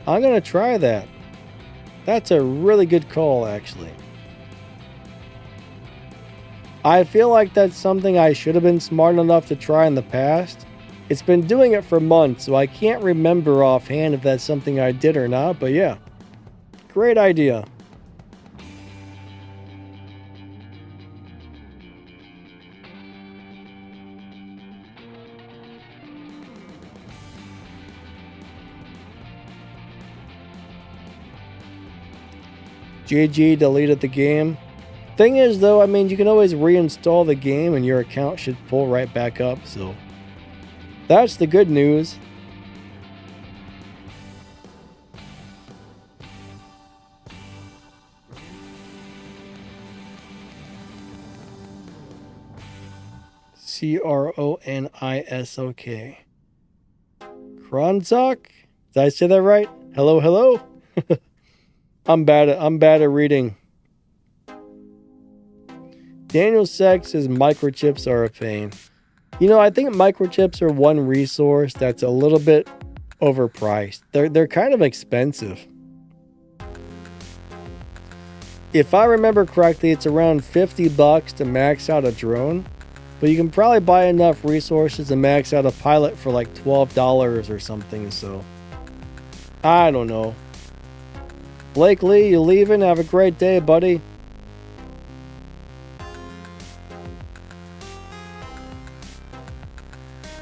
I'm going to try that. That's a really good call, actually. I feel like that's something I should have been smart enough to try in the past. It's been doing it for months, so I can't remember offhand if that's something I did or not, but yeah. Great idea. GG deleted the game. Thing is, though, I mean, you can always reinstall the game and your account should pull right back up, so that's the good news. Kronisok. Kronzok? Did I say that right? Hello, hello? I'm bad at reading. Daniel Sex says microchips are a pain. You know, I think microchips are one resource that's a little bit overpriced. They're kind of expensive. If I remember correctly, it's around $50 to max out a drone, but you can probably buy enough resources to max out a pilot for like $12 or something, so I don't know. Blake Lee, you leaving? Have a great day, buddy.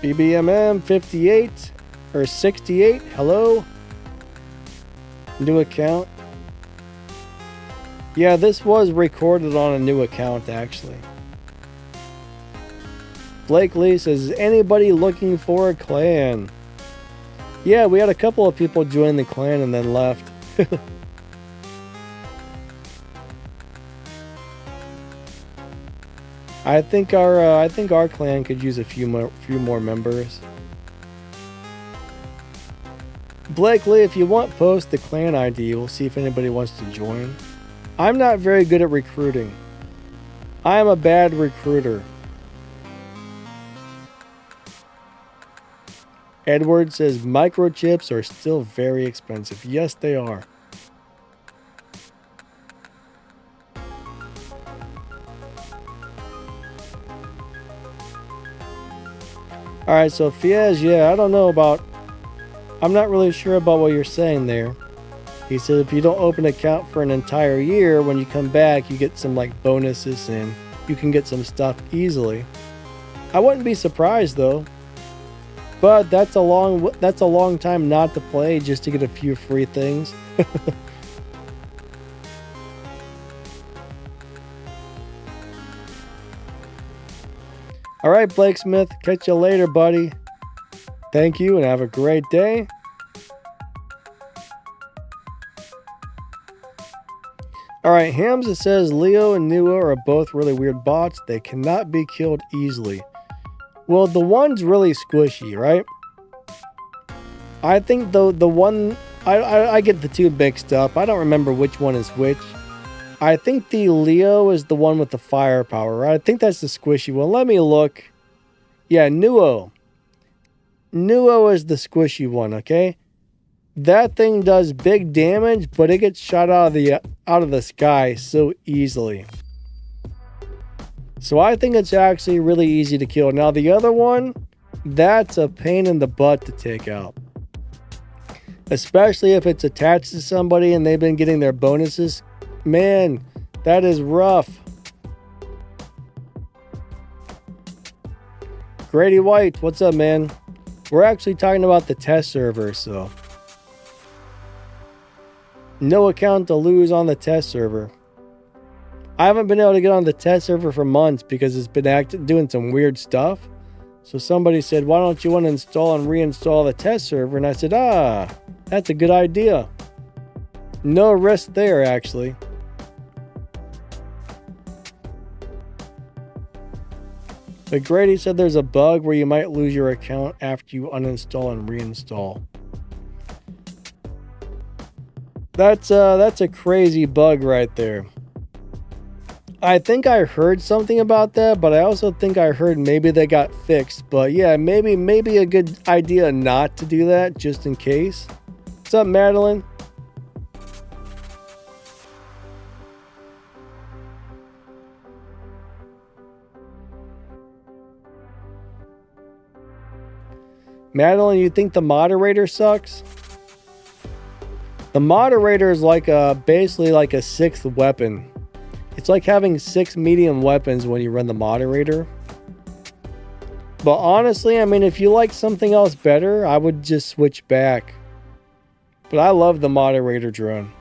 BBMM 58 or 68. Hello. New account. Yeah, this was recorded on a new account actually. Blake Lee says, is anybody looking for a clan? Yeah, we had a couple of people join the clan and then left. I think our clan could use a few more members. Blake Lee, if you want, post the clan ID. We'll see if anybody wants to join. I'm not very good at recruiting. I am a bad recruiter. Edward says microchips are still very expensive. Yes, they are. Alright, so Fiez, yeah, I'm not really sure about what you're saying there. He said if you don't open an account for an entire year, when you come back, you get some like bonuses and you can get some stuff easily. I wouldn't be surprised though. But that's a long time not to play just to get a few free things. All right, Blake Smith, catch you later, buddy. Thank you and have a great day. All right, Hamza says Leo and Nuo are both really weird bots. They cannot be killed easily. Well, the one's really squishy, right? I think the one, I get the two mixed up. I don't remember which one is which. I think the Leo is the one with the firepower, right? I think that's the squishy one. Let me look. Yeah, Nuo. Nuo is the squishy one, okay? That thing does big damage, but it gets shot out of the sky so easily. So I think it's actually really easy to kill. Now the other one, that's a pain in the butt to take out. Especially if it's attached to somebody and they've been getting their bonuses. Man, that is rough. Grady White, what's up, man? We're actually talking about the test server, so no account to lose on the test server. I haven't been able to get on the test server for months because it's been doing some weird stuff. So somebody said, why don't you want to install and reinstall the test server? And I said, that's a good idea. No risk there, actually. But Grady said there's a bug where you might lose your account after you uninstall and reinstall. That's a crazy bug right there. I think I heard something about that, but I also think I heard maybe they got fixed. But yeah, maybe a good idea not to do that just in case. What's up, Madeline? Madeline, you think the moderator sucks? The moderator is like basically like a 6th weapon. It's like having 6 medium weapons when you run the moderator. But honestly, I mean, if you like something else better, I would just switch back. But I love the moderator drone.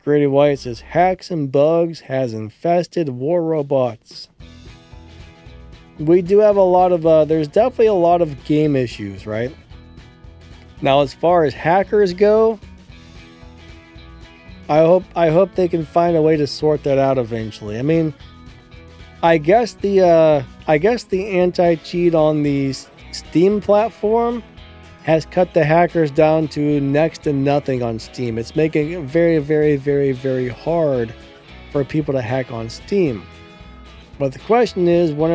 Grady White says, hacks and bugs has infested war robots. We do have a lot of, there's definitely a lot of game issues, right? Now, as far as hackers go, I hope they can find a way to sort that out eventually. I mean, I guess the anti-cheat on the Steam platform has cut the hackers down to next to nothing on Steam. It's making it very, very, very, very hard for people to hack on Steam. But the question is, when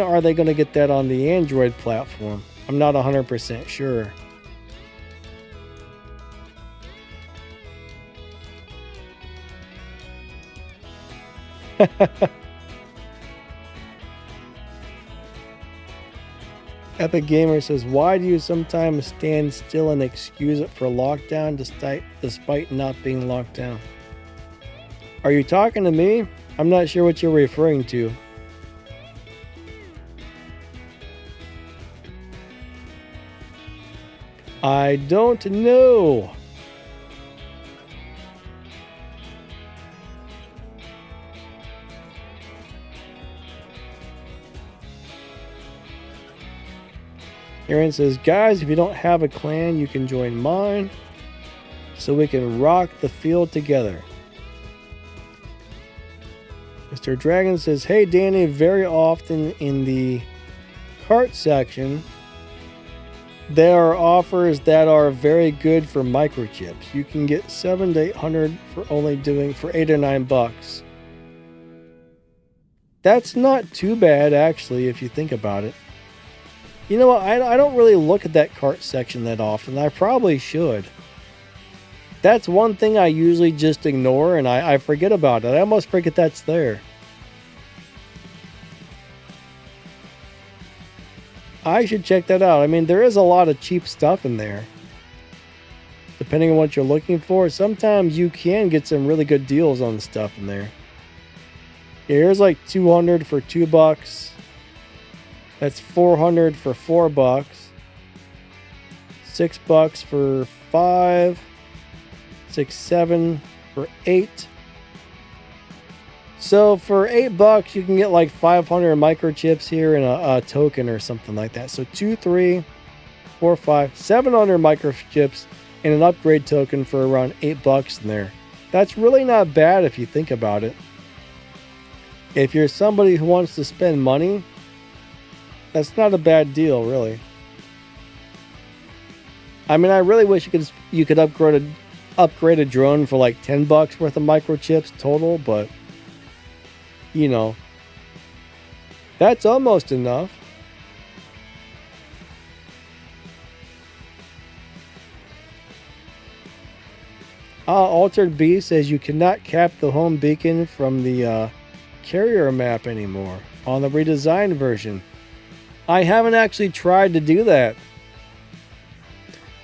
are they going to get that on the Android platform? I'm not 100% sure. Epic Gamer says, why do you sometimes stand still and excuse it for lockdown despite not being locked down? Are you talking to me? I'm not sure what you're referring to. I don't know. Aaron says, guys, if you don't have a clan, you can join mine so we can rock the field together. Mr. Dragon says, hey, Danny, very often in the cart section, there are offers that are very good for microchips. You can get 700 to 800 for only doing for $8 or $9. That's not too bad, actually, if you think about it. You know what? I don't really look at that cart section that often. I probably should. That's one thing I usually just ignore and I forget about it. I almost forget that's there. I should check that out. I mean, there is a lot of cheap stuff in there. Depending on what you're looking for, sometimes you can get some really good deals on stuff in there. Yeah, here's like 200 for $2. That's 400 for $4. $6 for 5. 6, 7 for 8. So for $8, you can get like 500 microchips here and a token or something like that. So 2, 3, 4, 5, 700 microchips and an upgrade token for around $8 in there. That's really not bad if you think about it. If you're somebody who wants to spend money, that's not a bad deal, really. I mean, I really wish you could upgrade a drone for like $10 worth of microchips total, but you know, that's almost enough. Altered B says you cannot cap the home beacon from the carrier map anymore on the redesigned version. I haven't actually tried to do that.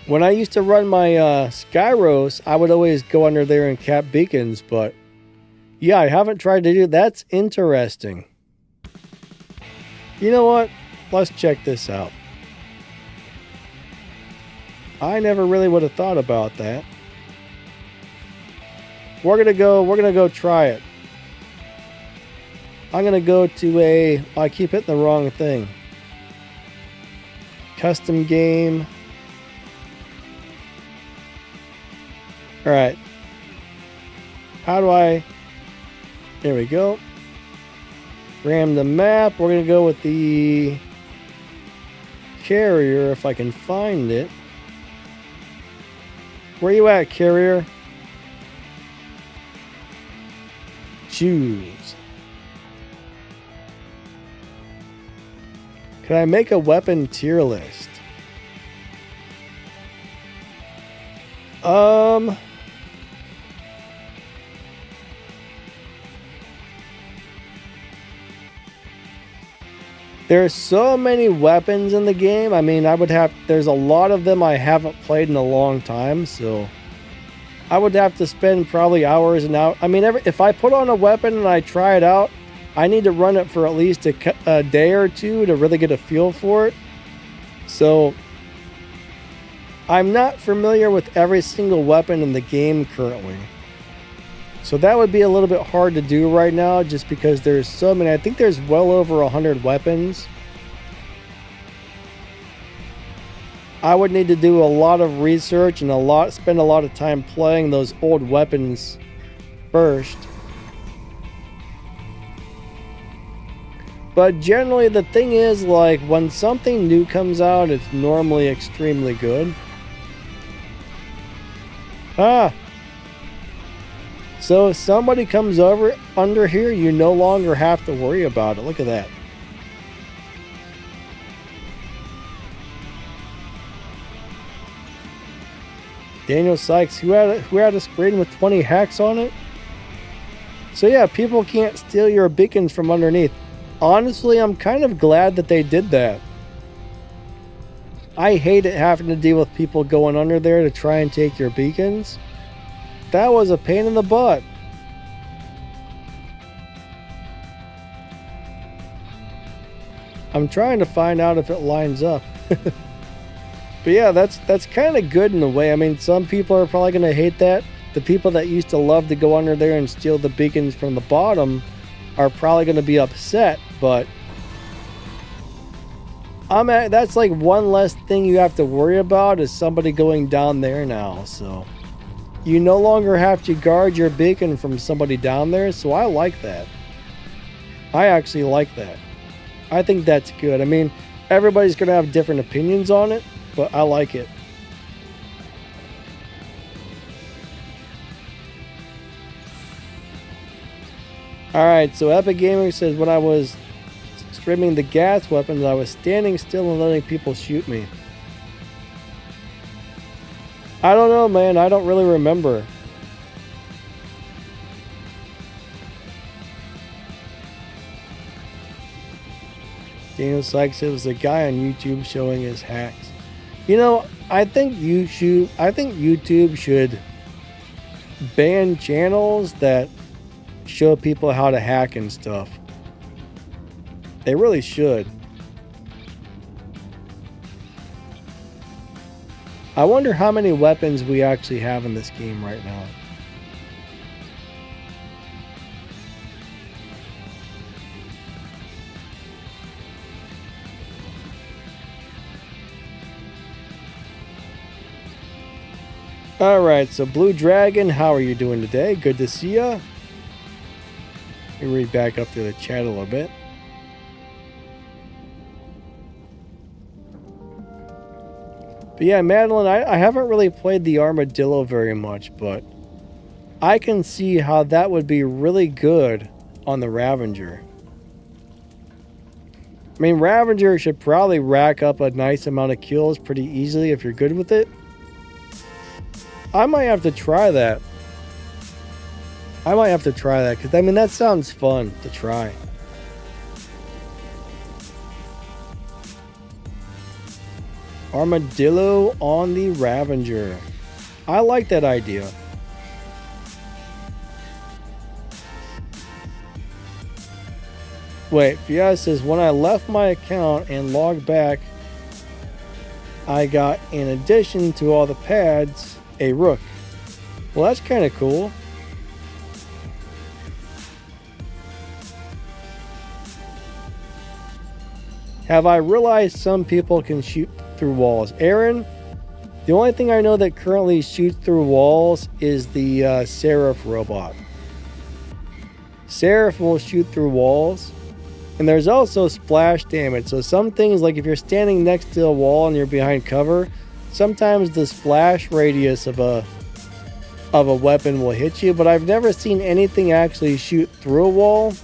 When I used to run my Skyros, I would always go under there and cap beacons, but yeah, I haven't tried to do that. That's interesting. You know what? Let's check this out. I never really would have thought about that. We're gonna go try it. I'm gonna go to I keep hitting the wrong thing. Custom game. All right. How do I There we go. Ram the map. We're going to go with the carrier if I can find it. Where you at, carrier? Choose. Can I make a weapon tier list? There's so many weapons in the game. I mean, there's a lot of them I haven't played in a long time, so I would have to spend probably hours and hours. I mean, if I put on a weapon and I try it out, I need to run it for at least a day or two to really get a feel for it. So I'm not familiar with every single weapon in the game currently. So that would be a little bit hard to do right now just because there's so many. I think there's well over 100 weapons. I would need to do a lot of research and spend a lot of time playing those old weapons first. But generally the thing is, like, when something new comes out, it's normally extremely good. So if somebody comes over under here, you no longer have to worry about it. Look at that. Daniel Sykes, who had a screen with 20 hacks on it? So yeah, people can't steal your beacons from underneath. Honestly, I'm kind of glad that they did that. I hate it having to deal with people going under there to try and take your beacons. That was a pain in the butt. I'm trying to find out if it lines up. But yeah, that's kind of good in a way. I mean, some people are probably going to hate that. The people that used to love to go under there and steal the beacons from the bottom are probably going to be upset, but that's like one less thing you have to worry about is somebody going down there now. So you no longer have to guard your beacon from somebody down there, so I like that. I actually like that. I think that's good. I mean, everybody's going to have different opinions on it, but I like it. Alright, so Epic Gamer says, when I was streaming the gas weapons, I was standing still and letting people shoot me. I don't know, man. I don't really remember. Daniel Sykes said it was a guy on YouTube showing his hacks. You know, I think YouTube should ban channels that show people how to hack and stuff. They really should. I wonder how many weapons we actually have in this game right now. Alright, so Blue Dragon, how are you doing today? Good to see ya. Let me read back up through the chat a little bit. But yeah, Madeline, I haven't really played the Armadillo very much, but I can see how that would be really good on the Ravager. I mean, Ravager should probably rack up a nice amount of kills pretty easily if you're good with it. I might have to try that. Because, I mean, that sounds fun to try. Armadillo on the Ravager. I like that idea. Wait, Fiat says, when I left my account and logged back, I got, in addition to all the pads, a rook. Well, that's kind of cool. Have I realized some people can shoot through walls? Aaron, the only thing I know that currently shoots through walls is the Seraph robot. Seraph will shoot through walls. And there's also splash damage. So some things, like if you're standing next to a wall and you're behind cover, sometimes the splash radius of a weapon will hit you. But I've never seen anything actually shoot through a wall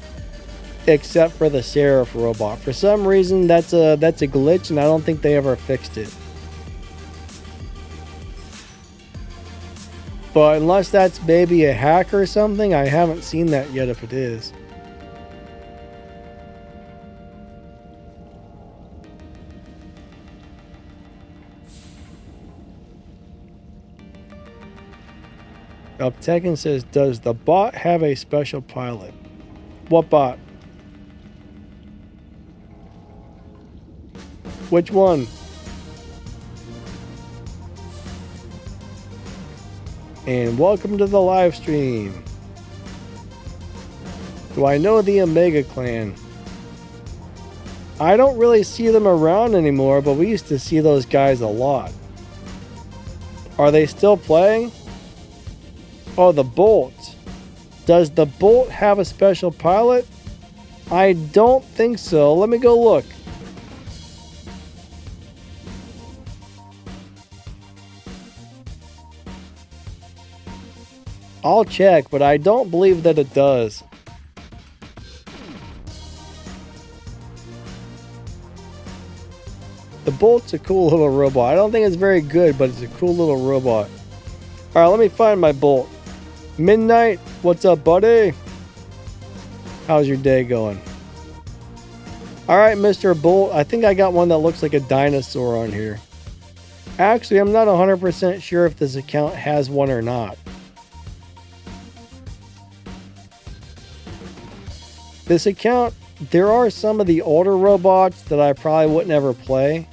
except for the Seraph robot. For some reason, that's a glitch, and I don't think they ever fixed it. But unless that's maybe a hack or something, I haven't seen that yet if it is. Uptekin says, does the bot have a special pilot? What bot? Which one? And welcome to the live stream. Do I know the Omega Clan? I don't really see them around anymore, but we used to see those guys a lot. Are they still playing? Oh, the Bolt. Does the Bolt have a special pilot? I don't think so. Let me go look. I'll check, but I don't believe that it does. The Bolt's a cool little robot. I don't think it's very good, but it's a cool little robot. Alright, let me find my Bolt. Midnight, what's up, buddy? How's your day going? Alright, Mr. Bolt, I think I got one that looks like a dinosaur on here. Actually, I'm not 100% sure if this account has one or not. This account, there are some of the older robots that I probably wouldn't ever play,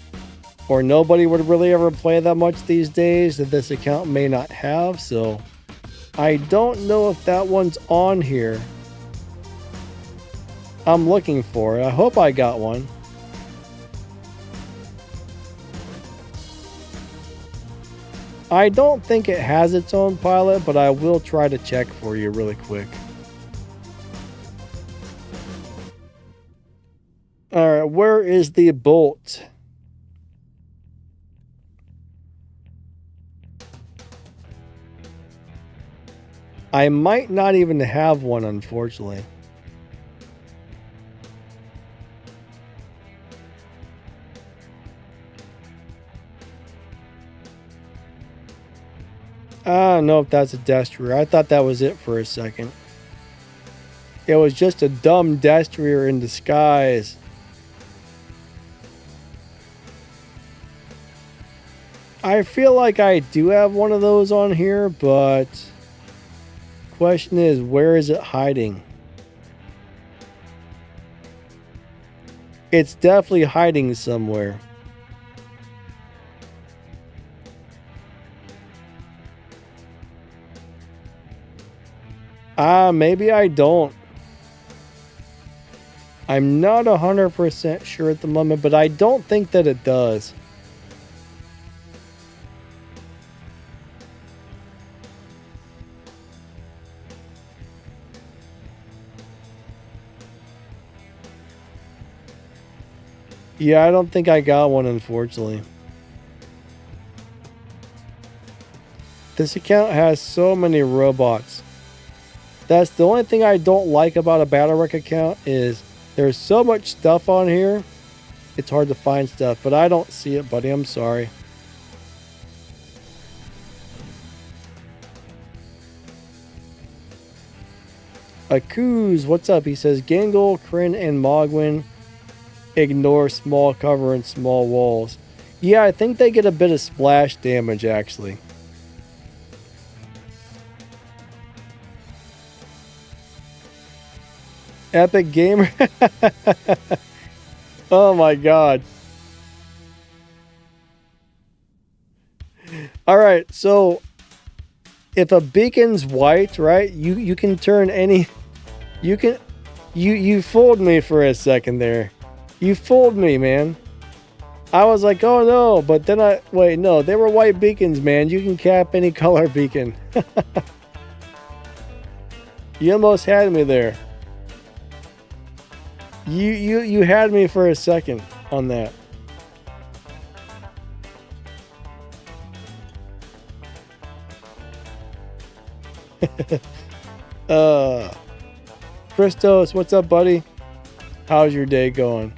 or nobody would really ever play that much these days that this account may not have, so I don't know if that one's on here. I'm looking for it. I hope I got one. I don't think it has its own pilot, but I will try to check for you really quick. Alright, where is the Bolt? I might not even have one, unfortunately. I don't know if that's a Destroyer. I thought that was it for a second. It was just a dumb Destroyer in disguise. I feel like I do have one of those on here, but question is, where is it hiding? It's definitely hiding somewhere. Maybe I don't. I'm not 100% sure at the moment, but I don't think that it does. Yeah, I don't think I got one, unfortunately. This account has so many robots. That's the only thing I don't like about a Battlerec account is there's so much stuff on here. It's hard to find stuff, but I don't see it, buddy. I'm sorry. Akuz, what's up? He says, Gangle, Kryn, and Mogwin ignore small cover and small walls. Yeah, I think they get a bit of splash damage, actually. Epic Gamer. Oh my god. Alright, so if a beacon's white, right, you can turn any... You fooled me for a second there. You fooled me, man. I was like, oh no, but then wait, no, they were white beacons, man. You can cap any color beacon. You almost had me there. You had me for a second on that. Christos, what's up, buddy? How's your day going?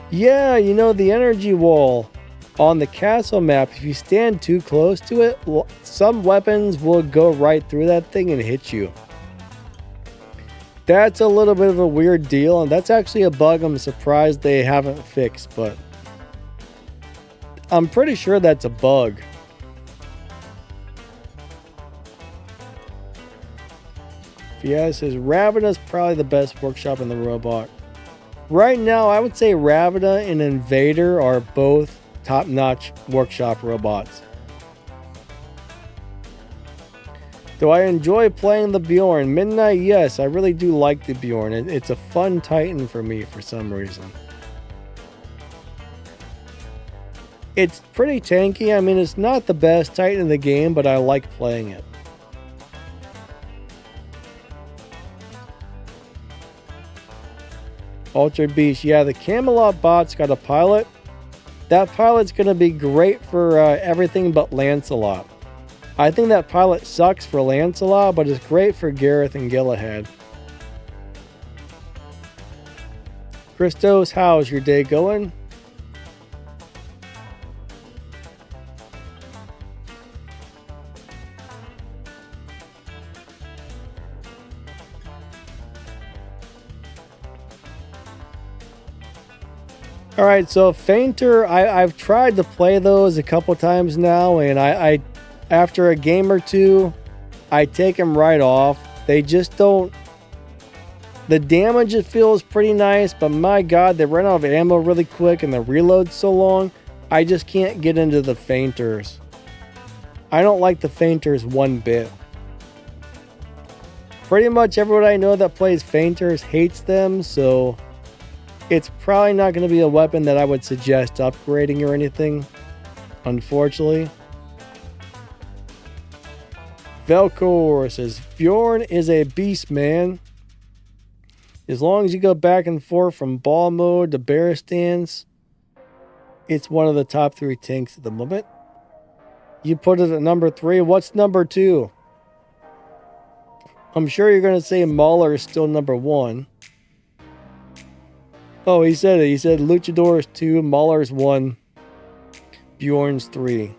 Yeah, you know, the energy wall on the castle map, if you stand too close to it, some weapons will go right through that thing and hit you. That's a little bit of a weird deal, and that's actually a bug I'm surprised they haven't fixed, but I'm pretty sure that's a bug. Fias says Ravana's probably the best workshop in the robot. Right now, I would say Ravana and Invader are both top-notch workshop robots. Do I enjoy playing the Bujorn? Midnight, yes, I really do like the Bujorn. It's a fun Titan for me for some reason. It's pretty tanky. I mean, it's not the best Titan in the game, but I like playing it. Ultra Beast, yeah, the Camelot bot's got a pilot. That pilot's going to be great for everything but Lancelot. I think that pilot sucks for Lancelot, but it's great for Gareth and Galahad. Christos, how's your day going? Alright, so Fainter, I've tried to play those a couple times now, and I after a game or two, I take them right off. They just don't... The damage, it feels pretty nice, but my god, they run out of ammo really quick and the reload's so long, I just can't get into the Fainters. I don't like the Fainters one bit. Pretty much everyone I know that plays Fainters hates them, so... It's probably not going to be a weapon that I would suggest upgrading or anything, unfortunately. Velcor says, Bjorn is a beast, man. As long as you go back and forth from ball mode to bear stance, it's one of the top 3 tanks at the moment. You put it at number 3. What's number 2? I'm sure you're going to say Mauler is still number 1. Oh, he said it. He said Luchador's 2, Mauler's 1, Bjorn's 3.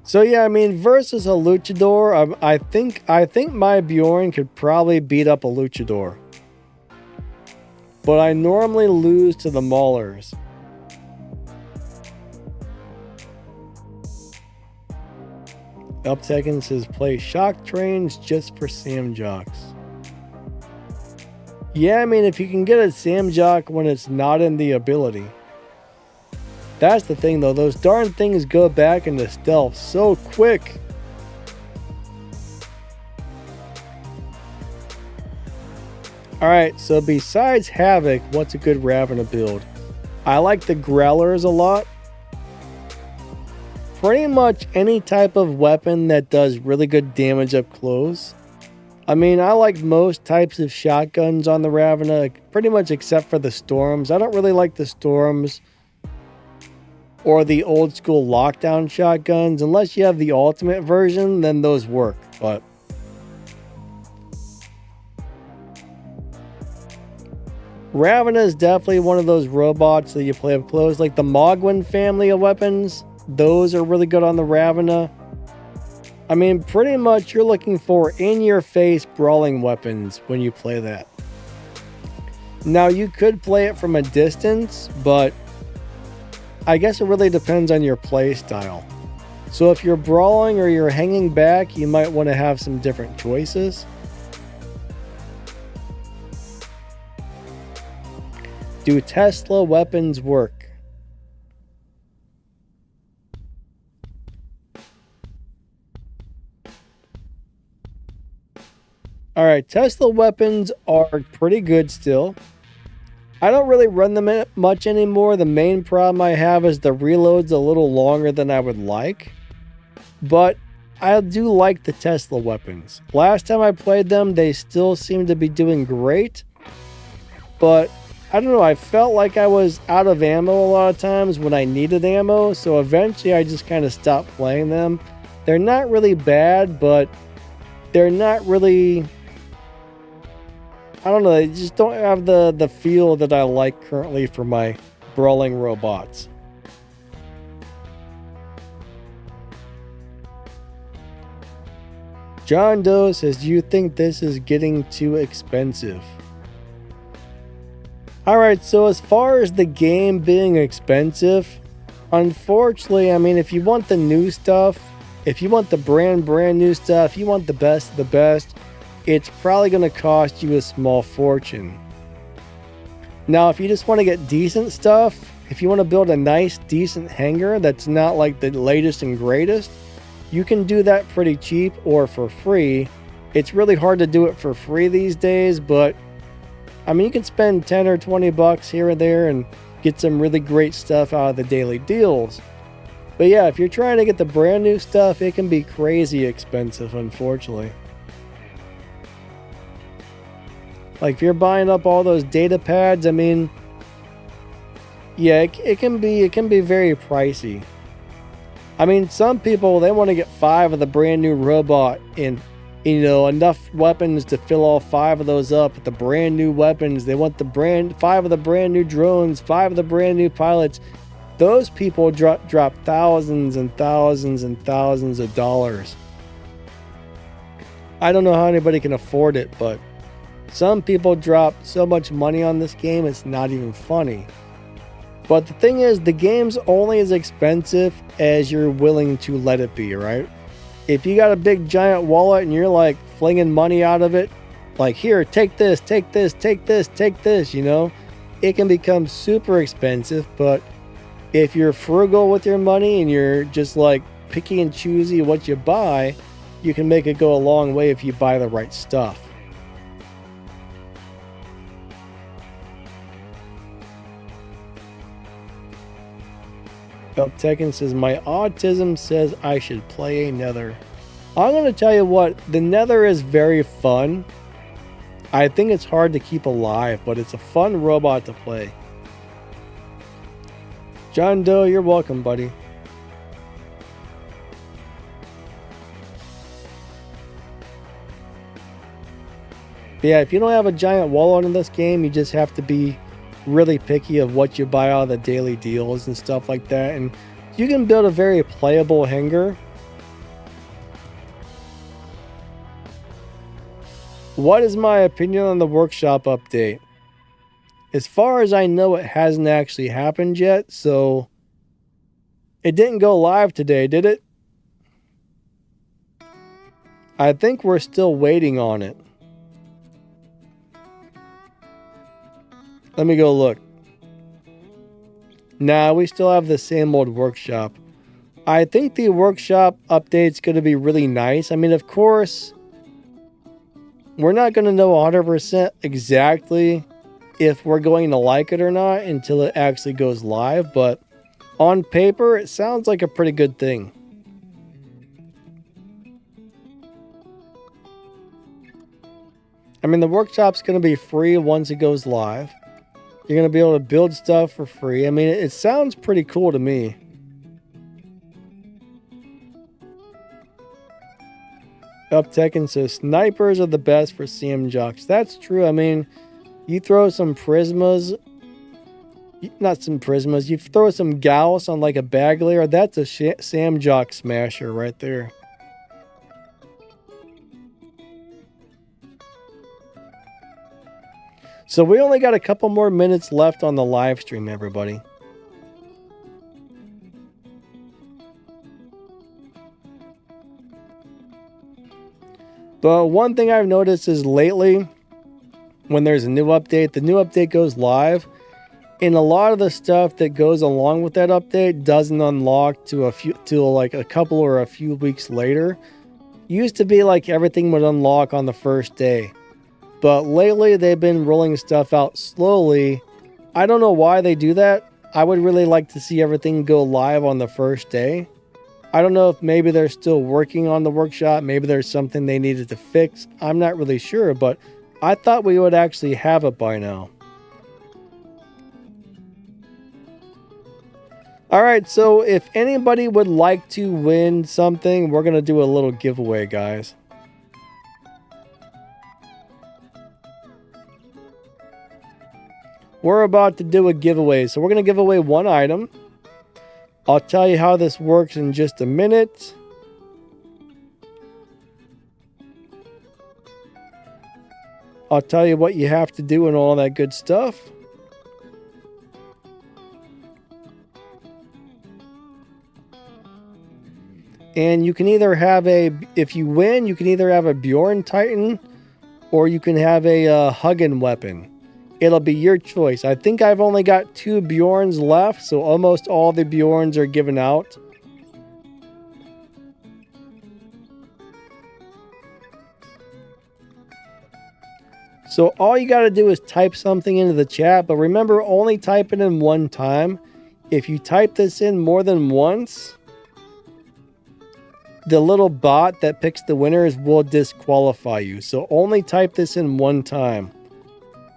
So yeah, I mean, versus a Luchador, I think my Bjorn could probably beat up a Luchador. But I normally lose to the Maulers. Uptaken says play shock trains just for Sam Jocks. Yeah, I mean, if you can get a Samjock when it's not in the ability. That's the thing, though. Those darn things go back into stealth so quick. Alright, so besides Havoc, what's a good Ravana build? I like the Growlers a lot. Pretty much any type of weapon that does really good damage up close. I mean, I like most types of shotguns on the Ravana, pretty much except for the Storms. I don't really like the Storms or the old school lockdown shotguns. Unless you have the ultimate version, then those work. But Ravana is definitely one of those robots that you play up close. Like the Mogwin family of weapons, those are really good on the Ravana. I mean, pretty much you're looking for in-your-face brawling weapons when you play that. Now, you could play it from a distance, but I guess it really depends on your play style. So if you're brawling or you're hanging back, you might want to have some different choices. Do Tesla weapons work? Alright, Tesla weapons are pretty good still. I don't really run them much anymore. The main problem I have is the reload's a little longer than I would like. But I do like the Tesla weapons. Last time I played them, they still seem to be doing great. But I don't know, I felt like I was out of ammo a lot of times when I needed ammo. So eventually I just kind of stopped playing them. They're not really bad, but they're not really... I don't know, they just don't have the feel that I like currently for my brawling robots. John Doe says, do you think this is getting too expensive? Alright, so as far as the game being expensive, unfortunately, I mean, if you want the new stuff, if you want the brand new stuff, you want the best of the best, it's probably going to cost you a small fortune. Now, if you just want to get decent stuff, if you want to build a nice, decent hangar that's not like the latest and greatest, you can do that pretty cheap or for free. It's really hard to do it for free these days, but I mean, you can spend 10 or 20 bucks here and there and get some really great stuff out of the daily deals. But yeah, if you're trying to get the brand new stuff, it can be crazy expensive, unfortunately. Like if you're buying up all those data pads, I mean, yeah, it can be very pricey. I mean, some people, they want to get 5 of the brand new robot and, you know, enough weapons to fill all 5 of those up with the brand new weapons. They want the 5 of the brand new drones, 5 of the brand new pilots. Those people drop thousands and thousands and thousands of dollars. I don't know how anybody can afford it, but some people drop so much money on this game, it's not even funny. But the thing is, the game's only as expensive as you're willing to let it be, right? If you got a big giant wallet and you're like flinging money out of it, like here, take this, take this, take this, take this, you know, it can become super expensive. But if you're frugal with your money and you're just like picky and choosy what you buy, you can make it go a long way if you buy the right stuff. Tekken says, my autism says I should play a Nether. I'm going to tell you what, the Nether is very fun. I think it's hard to keep alive, but it's a fun robot to play. John Doe, you're welcome, buddy. But yeah, if you don't have a giant wallet in this game, you just have to be really picky of what you buy out of the daily deals and stuff like that, and you can build a very playable hangar. What is my opinion on the workshop update? As far as I know, it hasn't actually happened yet, so it didn't go live today, did it? I think we're still waiting on it. Let me go look. Nah, we still have the same old workshop. I think the workshop update's going to be really nice. I mean, of course, we're not going to know 100% exactly if we're going to like it or not until it actually goes live. But on paper, it sounds like a pretty good thing. I mean, the workshop's going to be free once it goes live. You're going to be able to build stuff for free. I mean, it sounds pretty cool to me. Tekken says, snipers are the best for CM jocks. That's true. I mean, you throw some prismas. Not some prismas. You throw some Gauss on like a bag layer. That's a Sam Jock smasher right there. So we only got a couple more minutes left on the live stream, everybody. But one thing I've noticed is lately, when there's a new update, the new update goes live, and a lot of the stuff that goes along with that update doesn't unlock to like a couple or a few weeks later. Used to be like everything would unlock on the first day. But lately, they've been rolling stuff out slowly. I don't know why they do that. I would really like to see everything go live on the first day. I don't know if maybe they're still working on the workshop. Maybe there's something they needed to fix. I'm not really sure, but I thought we would actually have it by now. Alright, so if anybody would like to win something, we're going to do a little giveaway, guys. We're about to do a giveaway, so we're going to give away one item. I'll tell you how this works in just a minute. I'll tell you what you have to do and all that good stuff. And you can either have if you win, you can either have a Bujorn Titan or you can have a hugging weapon. It'll be your choice. I think I've only got 2 Bjorns left, so almost all the Bjorns are given out. So all you got to do is type something into the chat, but remember, only type it in one time. If you type this in more than once, the little bot that picks the winners will disqualify you. So only type this in one time.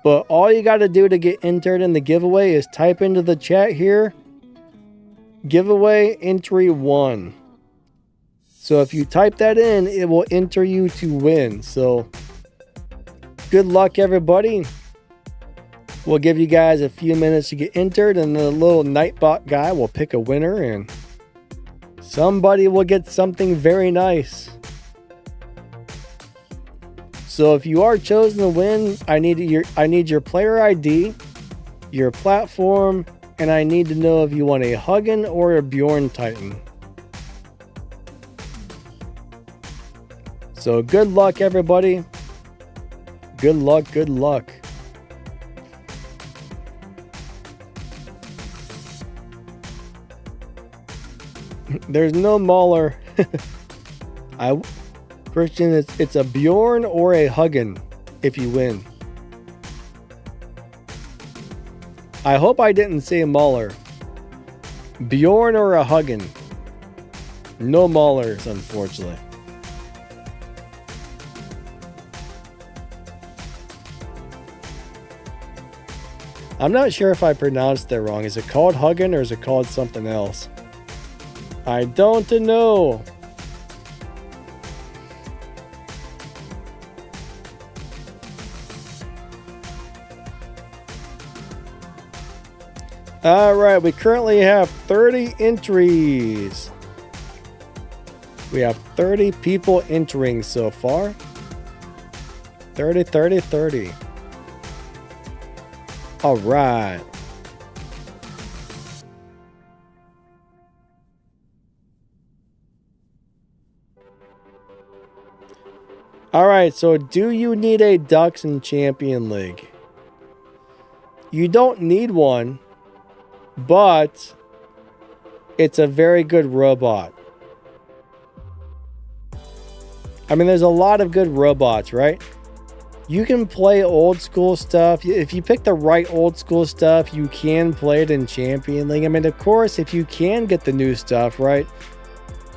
But all you got to do to get entered in the giveaway is type into the chat here, giveaway entry 1. So if you type that in, it will enter you to win. So good luck, everybody. We'll give you guys a few minutes to get entered, and the little Nightbot guy will pick a winner, and somebody will get something very nice. So if you are chosen to win, I need your player ID, your platform, and I need to know if you want a Huggin or a Bujorn Titan. So good luck, everybody. Good luck, good luck. There's no Mauler. Christian, it's a Bjorn or a Huggin if you win. I hope I didn't say Mauler. Bjorn or a Huggin. No Maulers, unfortunately. I'm not sure if I pronounced that wrong. Is it called Huggin or is it called something else? I don't know. Alright, we currently have 30 entries. We have 30 people entering so far. 30, 30, 30. Alright. Alright, so do you need a Ducks in Champion League? You don't need one, but it's a very good robot. I mean, there's a lot of good robots, right? You can play old school stuff. If you pick the right old school stuff, you can play it in Champion League. I mean, of course, if you can get the new stuff, right?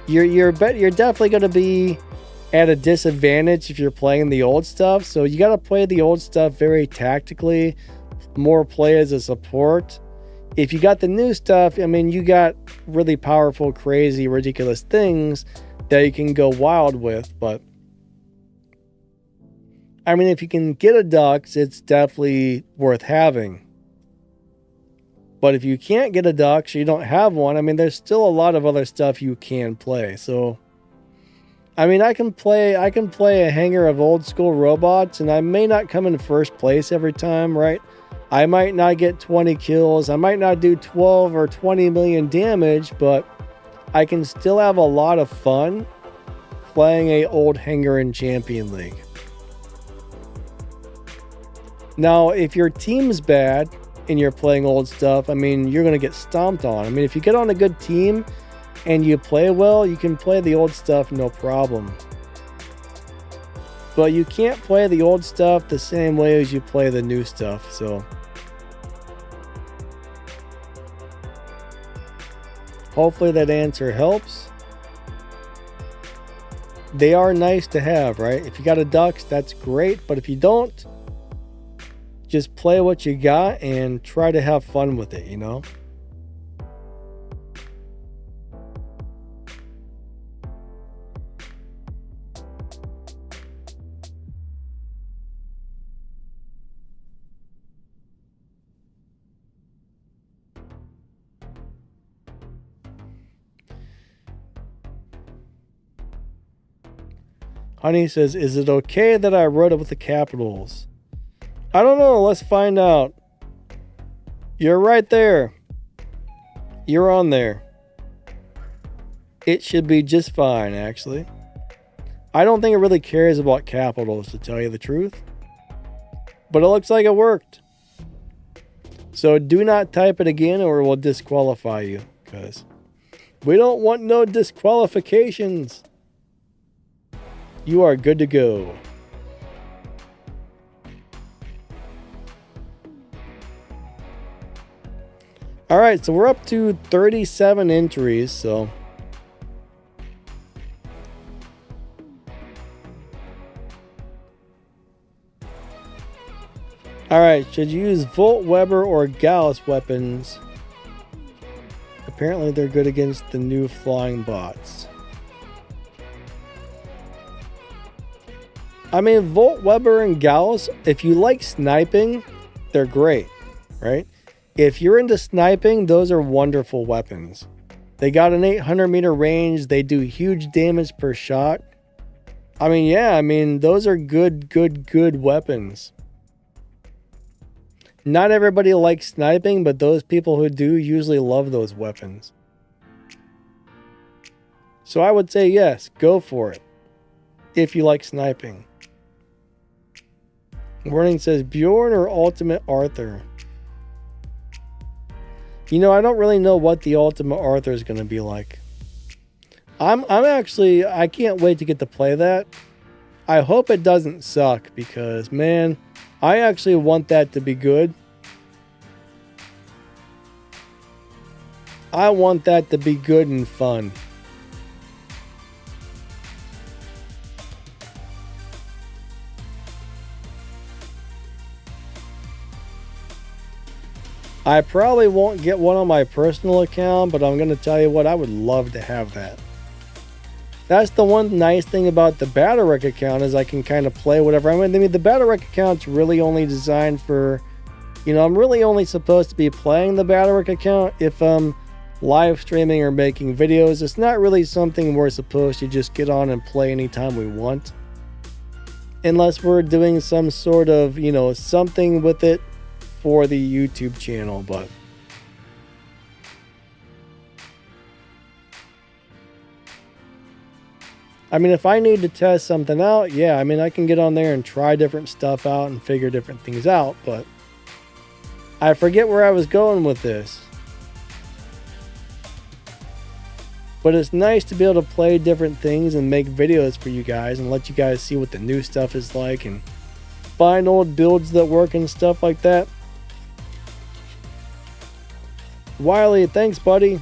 You're definitely going to be at a disadvantage if you're playing the old stuff. So you got to play the old stuff very tactically. More play as a support. If you got the new stuff, I mean, you got really powerful, crazy, ridiculous things that you can go wild with. But I mean, if you can get a Dux, it's definitely worth having. But if you can't get a Dux, you don't have one, I mean, there's still a lot of other stuff you can play. So I mean, I can play a hanger of old school robots, and I may not come in first place every time, right? I might not get 20 kills. I might not do 12 or 20 million damage, but I can still have a lot of fun playing a old hanger in Champion League. Now, if your team's bad and you're playing old stuff, I mean, you're going to get stomped on. I mean, if you get on a good team and you play well, you can play the old stuff no problem. But you can't play the old stuff the same way as you play the new stuff, so hopefully that answer helps. they are nice to have, right? If you got a Dux, that's great. But if you don't, just play what you got and try to have fun with it, you know? Honey says, is it okay that I wrote it with the capitals? I don't know. Let's find out. You're right there. You're on there. It should be just fine, actually. I don't think it really cares about capitals, to tell you the truth. But it looks like it worked. So do not type it again or it will disqualify you. Because we don't want no disqualifications. You are good to go. All right, so we're up to 37 entries, so all right, should you use Volt, Weber, or Gauss weapons? Apparently they're good against the new flying bots. I mean, Volt, Weber, and Gauss, if you like sniping, they're great, right? If you're into sniping, those are wonderful weapons. They got an 800 meter range. They do huge damage per shot. I mean, yeah, I mean, those are good weapons. Not everybody likes sniping, but those people who do usually love those weapons. So I would say yes, go for it. If you like sniping. Warning says Bjorn or Ultimate Arthur. You know, I don't really know what the Ultimate Arthur is going to be like. I'm actually, I can't wait to get to play that. I hope it doesn't suck because, man, I actually want that to be good. I want that to be good and fun. I probably won't get one on my personal account, but I'm going to tell you what, I would love to have that. That's the one nice thing about the Bujorn account is I can kind of play whatever. I mean, the Bujorn account's really only designed for, you know, I'm really only supposed to be playing the Bujorn account if I'm live streaming or making videos. It's not really something we're supposed to just get on and play anytime we want. Unless we're doing some sort of, you know, something with it for the YouTube channel, but I mean, if I need to test something out, yeah, I mean, I can get on there and try different stuff out and figure different things out, but I forget where I was going with this. But it's nice to be able to play different things and make videos for you guys and let you guys see what the new stuff is like and find old builds that work and stuff like that. Wiley, thanks, buddy.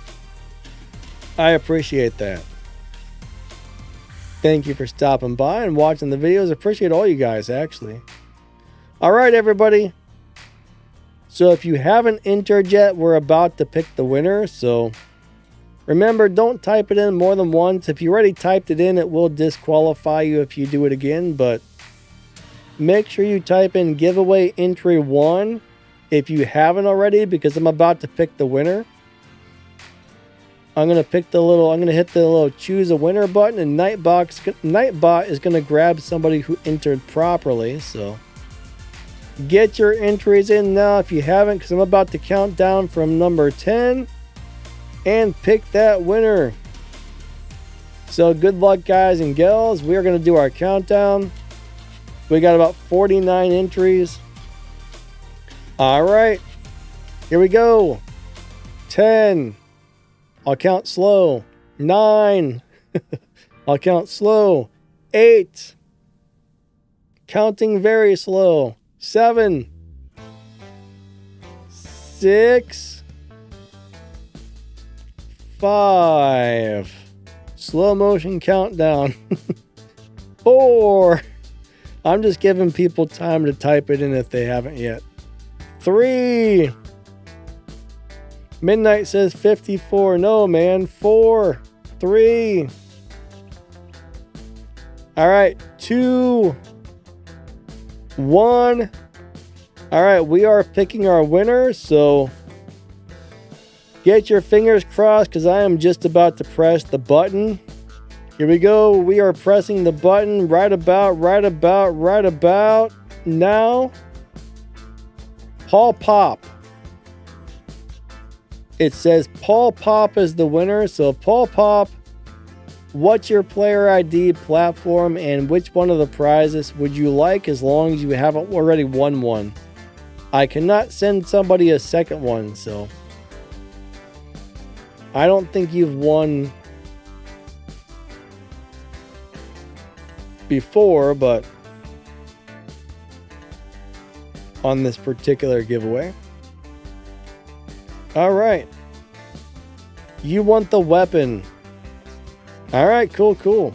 I appreciate that. Thank you for stopping by and watching the videos. Appreciate all you guys, actually. All right, everybody. So if you haven't entered yet, we're about to pick the winner. So remember, don't type it in more than once. If you already typed it in, it will disqualify you if you do it again. But make sure you type in giveaway entry 1 if you haven't already, because I'm about to pick the winner. I'm going to hit the little choose a winner button, and Nightbot is going to grab somebody who entered properly. So get your entries in now if you haven't, because I'm about to count down from number 10 and pick that winner. So good luck, guys and gals. We are going to do our countdown. We got about 49 entries. All right, here we go. 10. I'll count slow. 9. I'll count slow. 8. Counting very slow. 7. 6. 5. Slow motion countdown. 4. I'm just giving people time to type it in if they haven't yet. 3. Midnight says 54. No, man. 4. 3. All right. 2. 1. All right. We are picking our winner. So get your fingers crossed because I am just about to press the button. Here we go. We are pressing the button right about now. Paul Pop. It says Paul Pop is the winner. So Paul Pop, what's your player ID, platform, and which one of the prizes would you like as long as you haven't already won one? I cannot send somebody a second one, so I don't think you've won before, but on this particular giveaway. All right. You want the weapon. All right, cool.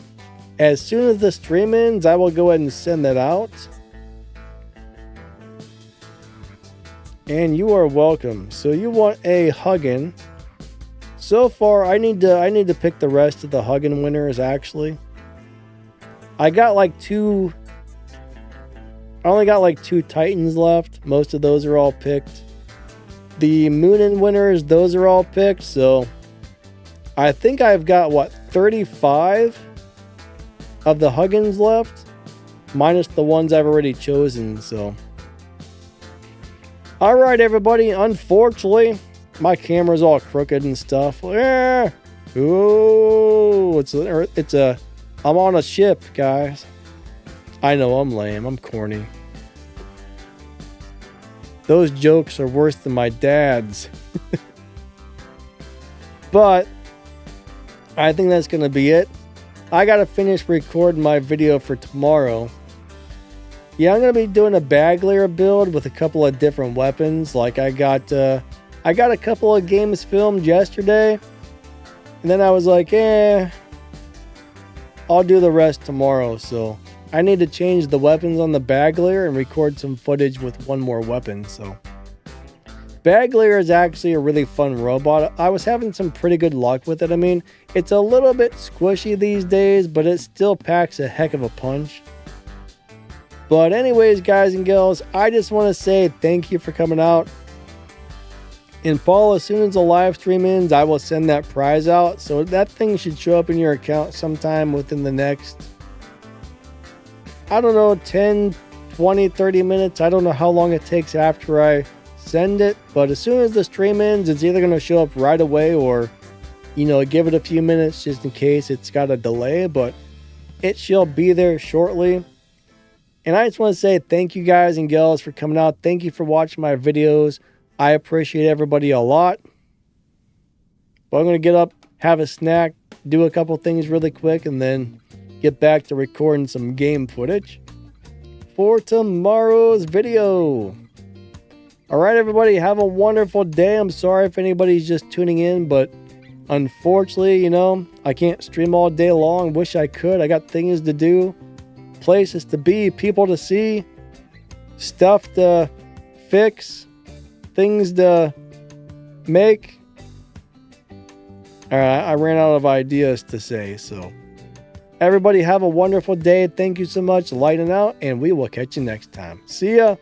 As soon as the stream ends, I will go ahead and send that out. And you are welcome. So you want a Huggin. So far, I need to pick the rest of the Huggin winners actually. I got like 2. I only got like 2 Titans left. Most of those are all picked. The Moonin winners, those are all picked. So I think I've got 35 of the Huggins left, minus the ones I've already chosen. So all right, everybody. Unfortunately, my camera's all crooked and stuff. Ooh, I'm on a ship, guys. I know I'm lame. I'm corny. Those jokes are worse than my dad's. But I think that's going to be it. I got to finish recording my video for tomorrow. Yeah, I'm going to be doing a bag layer build with a couple of different weapons. Like I got a couple of games filmed yesterday. And then I was like, I'll do the rest tomorrow. So I need to change the weapons on the bag layer and record some footage with one more weapon. So bag layer is actually a really fun robot. I was having some pretty good luck with it. I mean, it's a little bit squishy these days, but it still packs a heck of a punch. But anyways, guys and girls, I just want to say thank you for coming out. And Paul, as soon as the live stream ends, I will send that prize out. So that thing should show up in your account sometime within the next, I don't know, 10, 20, 30 minutes. I don't know how long it takes after I send it. But as soon as the stream ends, it's either going to show up right away or, give it a few minutes just in case it's got a delay. But it shall be there shortly. And I just want to say thank you guys and gals for coming out. Thank you for watching my videos. I appreciate everybody a lot. But I'm going to get up, have a snack, do a couple things really quick, and then get back to recording some game footage for tomorrow's video. All right, everybody, have a wonderful day. I'm sorry if anybody's just tuning in, but unfortunately, I can't stream all day long. Wish I could. I got things to do, places to be, people to see, stuff to fix, things to make. All right, I ran out of ideas to say, so everybody have a wonderful day. Thank you so much. Lighting out, and we will catch you next time. See ya.